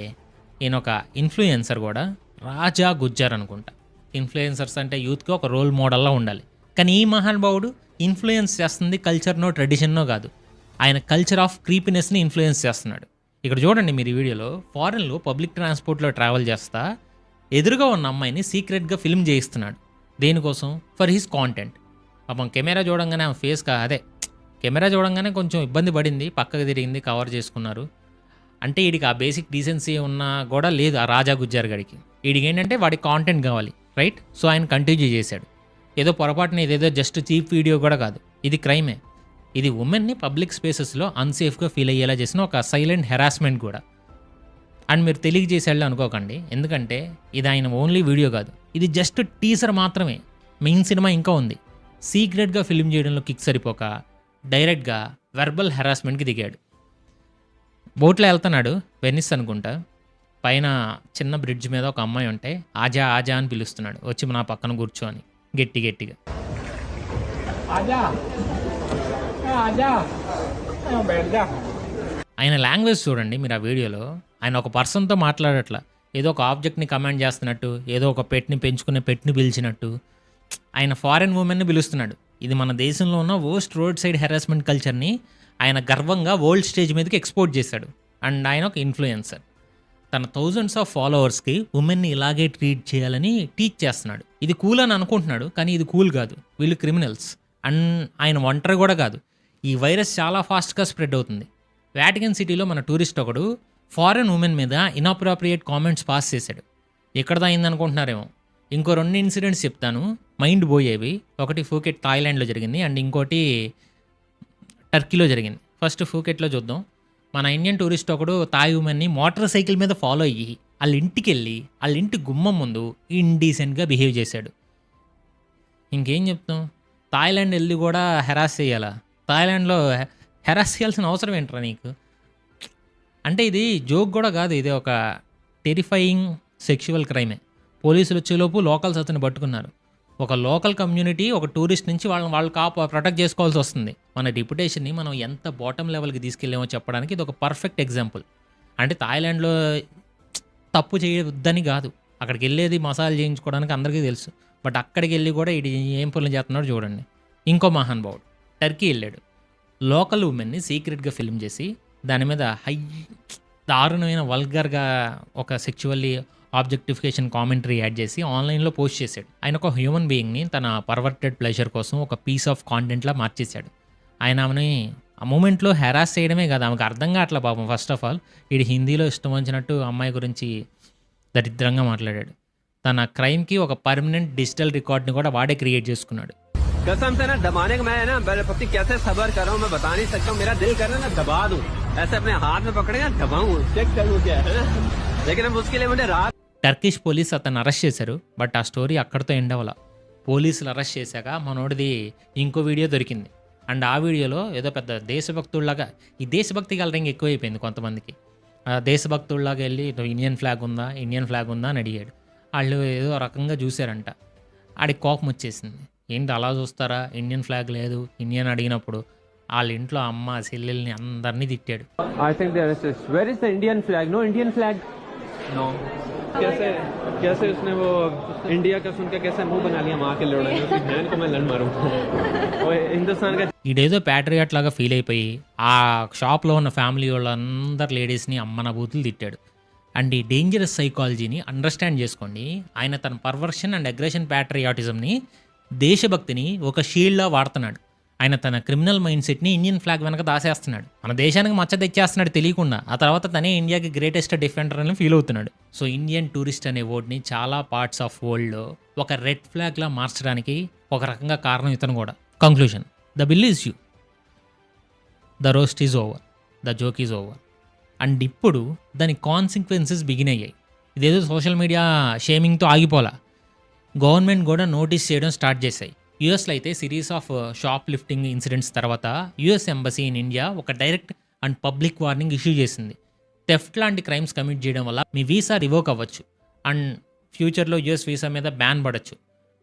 ఈయన ఒక ఇన్ఫ్లుయెన్సర్ కూడా, రాజా గుజ్జర్ అనుకుంటా. ఇన్ఫ్లుయెన్సర్స్ అంటే యూత్కి ఒక రోల్ మోడల్లా ఉండాలి. కానీ ఈ మహానుభావుడు ఇన్ఫ్లుయెన్స్ చేస్తుంది కల్చర్నో ట్రెడిషన్నో కాదు, ఆయన కల్చర్ ఆఫ్ క్రీపినెస్ని ఇన్ఫ్లుయెన్స్ చేస్తున్నాడు. ఇక్కడ చూడండి మీరు ఈ వీడియోలో, ఫారెన్లో పబ్లిక్ ట్రాన్స్పోర్ట్లో ట్రావెల్ చేస్తా ఎదురుగా ఉన్న అమ్మాయిని సీక్రెట్గా ఫిల్మ్ చేయిస్తున్నాడు. దేనికోసం? For his content. పాపం కెమెరా చూడంగానే ఆమె ఫేస్ కెమెరా చూడంగానే కొంచెం ఇబ్బంది పడింది, పక్కకు తిరిగింది, కవర్ చేసుకున్నారు. అంటే వీడికి ఆ బేసిక్ డీసెన్సీ ఉన్నా కూడా లేదు ఆ రాజా గుజ్జర్ గడికి. వీడికి ఏంటంటే వాడికి కాంటెంట్ కావాలి, రైట్? సో ఆయన కంటిన్యూ చేశాడు. ఏదో పొరపాటున ఇదేదో జస్ట్ చీప్ వీడియో కూడా కాదు, ఇది క్రైమే. ఇది ఉమెన్ని పబ్లిక్ స్పేసెస్లో అన్సేఫ్గా ఫీల్ అయ్యేలా చేసిన ఒక సైలెంట్ హెరాస్మెంట్ కూడా. అండ్ మీరు తెలియజేసేళ్ళు అనుకోకండి, ఎందుకంటే ఇది ఆయన ఓన్లీ వీడియో కాదు, ఇది జస్ట్ టీజర్ మాత్రమే. మెయిన్ సినిమా ఇంకా ఉంది. సీక్రెట్గా ఫిల్మ్ చేయడంలో కిక్ సరిపోక డైరెక్ట్గా వెర్బల్ హెరాస్మెంట్కి దిగాడు. బోట్లో వెళ్తున్నాడు, వెనిస్ అనుకుంటా. పైన చిన్న బ్రిడ్జ్ మీద ఒక అమ్మాయి ఉంటే ఆజా ఆజా అని పిలుస్తున్నాడు, వచ్చి నా పక్కన కూర్చో అని గట్టిగా. ఆయన లాంగ్వేజ్ చూడండి మీరు ఆ వీడియోలో. ఆయన ఒక పర్సన్తో మాట్లాడట్లా, ఏదో ఒక ఆబ్జెక్ట్ని కమాండ్ చేస్తున్నట్టు, ఏదో ఒక పెట్ని పెంచుకునే పెట్ని పిలిచినట్టు ఆయన ఫారెన్ ఉమెన్ని పిలుస్తున్నాడు. ఇది మన దేశంలో ఉన్న వర్స్ట్ రోడ్ సైడ్ హెరాస్మెంట్ కల్చర్ని ఆయన గర్వంగా వరల్డ్ స్టేజ్ మీదకి ఎక్స్పోర్ట్ చేశాడు. అండ్ ఆయన ఒక ఇన్ఫ్లుయెన్సర్. తన థౌజండ్స్ ఆఫ్ ఫాలోవర్స్కి ఉమెన్ని ఇలాగే ట్రీట్ చేయాలని టీచ్ చేస్తున్నాడు. ఇది కూల్ అని అనుకుంటున్నాడు, కానీ ఇది కూల్ కాదు, వీళ్ళు క్రిమినల్స్. అండ్ ఆయన ఒంటరి కూడా కాదు, ఈ వైరస్ చాలా ఫాస్ట్గా స్ప్రెడ్ అవుతుంది. వాటికన్ సిటీలో మన టూరిస్ట్ ఒకడు ఫారెన్ ఉమెన్ మీద ఇన్అప్రాప్రియేట్ కామెంట్స్ పాస్ చేశాడు. ఎక్కడదా అయిందనుకుంటున్నారేమో. ఇంకో 2 ఇన్సిడెంట్స్ చెప్తాను, మైండ్ పోయేవి. ఒకటి ఫూకెట్ థాయిలాండ్లో జరిగింది, అండ్ ఇంకోటి టర్కీలో జరిగింది. ఫస్ట్ ఫూకెట్లో చూద్దాం. మన ఇండియన్ టూరిస్ట్ ఒకడు థాయ్ ఉమెన్ని మోటార్ సైకిల్ మీద ఫాలో అయ్యి వాళ్ళ ఇంటికి వెళ్ళి వాళ్ళ ఇంటి గుమ్మం ముందు ఇండీసెంట్గా బిహేవ్ చేశాడు. ఇంకేం చెప్తాం, థాయిలాండ్ వెళ్ళి కూడా హెరాస్ చేయాలా? థాయిలాండ్లో హెరాస్ చేయాల్సిన అవసరం ఏంట్రా నీకు? అంటే ఇది జోక్ కూడా కాదు, ఇది ఒక టెరిఫైయింగ్ సెక్షువల్ క్రైమే. పోలీసులు వచ్చేలోపు లోకల్స్ అతను పట్టుకున్నారు. ఒక లోకల్ కమ్యూనిటీ ఒక టూరిస్ట్ నుంచి వాళ్ళు ప్రొటెక్ట్ చేసుకోవాల్సి వస్తుంది. మన రెప్యుటేషన్ని మనం ఎంత బాటమ్ లెవెల్కి తీసుకెళ్ళామో చెప్పడానికి ఇది ఒక పర్ఫెక్ట్ ఎగ్జాంపుల్. అంటే థాయిలాండ్లో తప్పు చేయొద్దని కాదు, అక్కడికి వెళ్ళేది మసాజ్ చేయించుకోవడానికి అందరికీ తెలుసు. బట్ అక్కడికి వెళ్ళి కూడా ఇది ఏం పనులు చేస్తున్నాడో చూడండి. ఇంకో మహానుభావుడు టర్కీ వెళ్ళాడు. లోకల్ ఉమెన్ని సీక్రెట్గా ఫిల్మ్ చేసి దాని మీద దారుణమైన వల్గర్గా ఒక సెక్చువల్లీ ఆబ్జెక్టిఫికేషన్ కామెంటరీ యాడ్ చేసి ఆన్లైన్లో పోస్ట్ చేశాడు. ఆయన ఒక హ్యూమన్ బీయింగ్ని తన పర్వర్టెడ్ ప్లెజర్ కోసం ఒక పీస్ ఆఫ్ కాంటెంట్లా మార్చేశాడు. ఆయన ఆమెని ఆ మూమెంట్లో హెరాస్ చేయడమే కాదు, ఆమెకు అర్థం కావట్లే పాపం. ఫస్ట్ ఆఫ్ ఆల్ వీడు హిందీలో ఇష్టం వచ్చినట్టు అమ్మాయి గురించి దరిద్రంగా మాట్లాడాడు. తన క్రైమ్కి ఒక పర్మనెంట్ డిజిటల్ రికార్డ్ని కూడా వాడే క్రియేట్ చేసుకున్నాడు. कसम से ना दबाने का मैं है ना पति कैसे सबर कर रहा हूँ मैं बता नहीं सकता हूँ. मेरा दिल कर रहा है ना दबा दूं, ऐसे अपने हाथ में पकड़ेगा दबाऊं, चेक करूँ क्या है ना. लेकिन अब उसके लिए मुझे रात టర్కిష్ పోలీస్ అతను అరెస్ట్ చేశారు. బట్ ఆ స్టోరీ అక్కడితో ఎండ్ అవ్వాల. పోలీసులు అరెస్ట్ చేశాక మనోడిది ఇంకో వీడియో దొరికింది. అండ్ ఆ వీడియోలో ఏదో పెద్ద దేశభక్తుల్లాగా, ఈ దేశభక్తి కలరింగ్ ఎక్కువైపోయింది కొంతమందికి. దేశభక్తుల్లాగా వెళ్ళి ఇండియన్ ఫ్లాగ్ ఉందా అని అడిగాడు. వాళ్ళు ఏదో రకంగా చూశారంట. ఆడికి కోపం వచ్చేసింది. ఏంటి అలా చూస్తారా, ఇండియన్ ఫ్లాగ్ లేదు ఇండియన్ అడిగినప్పుడు. వాళ్ళ ఇంట్లో అమ్మ చెల్లెల్ని అందరినీ తిట్టాడు. I think there is this. Where is the Indian flag? No Indian flag. No. कैसे उसने वो इंडिया का सुनकर कैसे मुंह बना लिया माँ के लोड़े में, उसकी बहन को मैं लड़ मारूंगा. वो हिंदुस्तान का ఈడేదో ప్యాట్రియాట్ లాగా ఫీల్ అయిపోయి ఆ షాప్లో ఉన్న ఫ్యామిలీ వాళ్ళందరు లేడీస్ని అమ్మన బూతులు తిట్టాడు. అండ్ ఈ డేంజరస్ సైకాలజీని అండర్స్టాండ్ చేసుకోండి. ఆయన తన పర్వర్షన్ అండ్ అగ్రెషన్ ప్యాట్రియాటిజంని, దేశభక్తిని ఒక షీల్డ్లా వాడుతున్నాడు. ఆయన తన క్రిమినల్ మైండ్ సెట్ని ఇండియన్ ఫ్లాగ్ వెనక దాసేస్తున్నాడు. మన దేశానికి మచ్చ తెచ్చేస్తున్నాడు తెలియకుండా. ఆ తర్వాత తనే ఇండియాకి గ్రేటెస్ట్ డిఫెండర్ అని ఫీల్ అవుతున్నాడు. సో ఇండియన్ టూరిస్ట్ అనే వర్డ్ని చాలా పార్ట్స్ ఆఫ్ వరల్డ్లో ఒక రెడ్ ఫ్లాగ్లా మార్చడానికి ఒక రకంగా కారణం ఇతను కూడా. Conclusion, the bill is you, the roast is over, the joke is over. And ఇప్పుడు దాని కాన్సిక్వెన్సెస్ బిగిన్ అయ్యాయి. ఇదేదో సోషల్ మీడియా షేమింగ్తో ఆగిపోలా, గవర్నమెంట్ కూడా నోటీస్ చేయడం స్టార్ట్ చేశాయి. యూఎస్లో అయితే series of shop lifting incidents తర్వాత యూఎస్ ఎంబసీ ఇన్ ఇండియా ఒక direct and public warning issue చేసింది. థెఫ్ట్ లాంటి క్రైమ్స్ కమిట్ చేయడం వల్ల మీ వీసా రివోక్ అవ్వచ్చు అండ్ ఫ్యూచర్లో యూఎస్ వీసా మీద బ్యాన్ పడవచ్చు.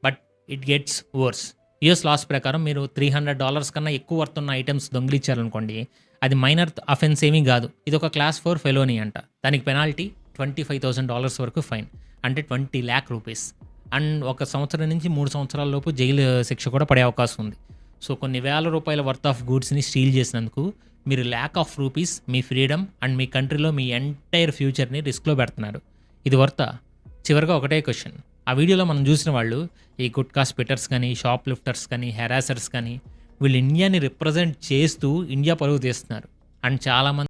But it gets worse. US laws ప్రకారం మీరు $300 కన్నా ఎక్కువ వర్త్ ఉన్న ఐటమ్స్ దొంగిలించారనుకోండి, అది మైనర్ అఫెన్స్ ఏమీ కాదు, ఇది ఒక క్లాస్ 4 ఫెలోనీ అంట. దానికి పెనాల్టీ $25,000 వరకు ఫైన్, అంటే 20 lakh రూపీస్. అండ్ 1 సంవత్సరం నుంచి 3 సంవత్సరాల లోపు జైలు శిక్ష కూడా పడే అవకాశం ఉంది. సో కొన్ని వేల రూపాయల వర్త్ ఆఫ్ గూడ్స్ని స్టీల్ చేసినందుకు మీరు lakh of rupees మీ ఫ్రీడమ్ అండ్ మీ కంట్రీలో మీ ఎంటైర్ ఫ్యూచర్ని రిస్క్లో పెడుతున్నారు. ఇది వర్తా? చివరిగా ఒకటే క్వశ్చన్. ఆ వీడియోలో మనం చూసిన వాళ్ళు, ఈ గుట్కా స్పిట్టర్స్ కానీ, షాప్ లిఫ్టర్స్ కానీ, హెరాసర్స్ కానీ, వీళ్ళు ఇండియాని రిప్రజెంట్ చేస్తూ ఇండియా పరువు తీస్తున్నారు. అండ్ చాలామంది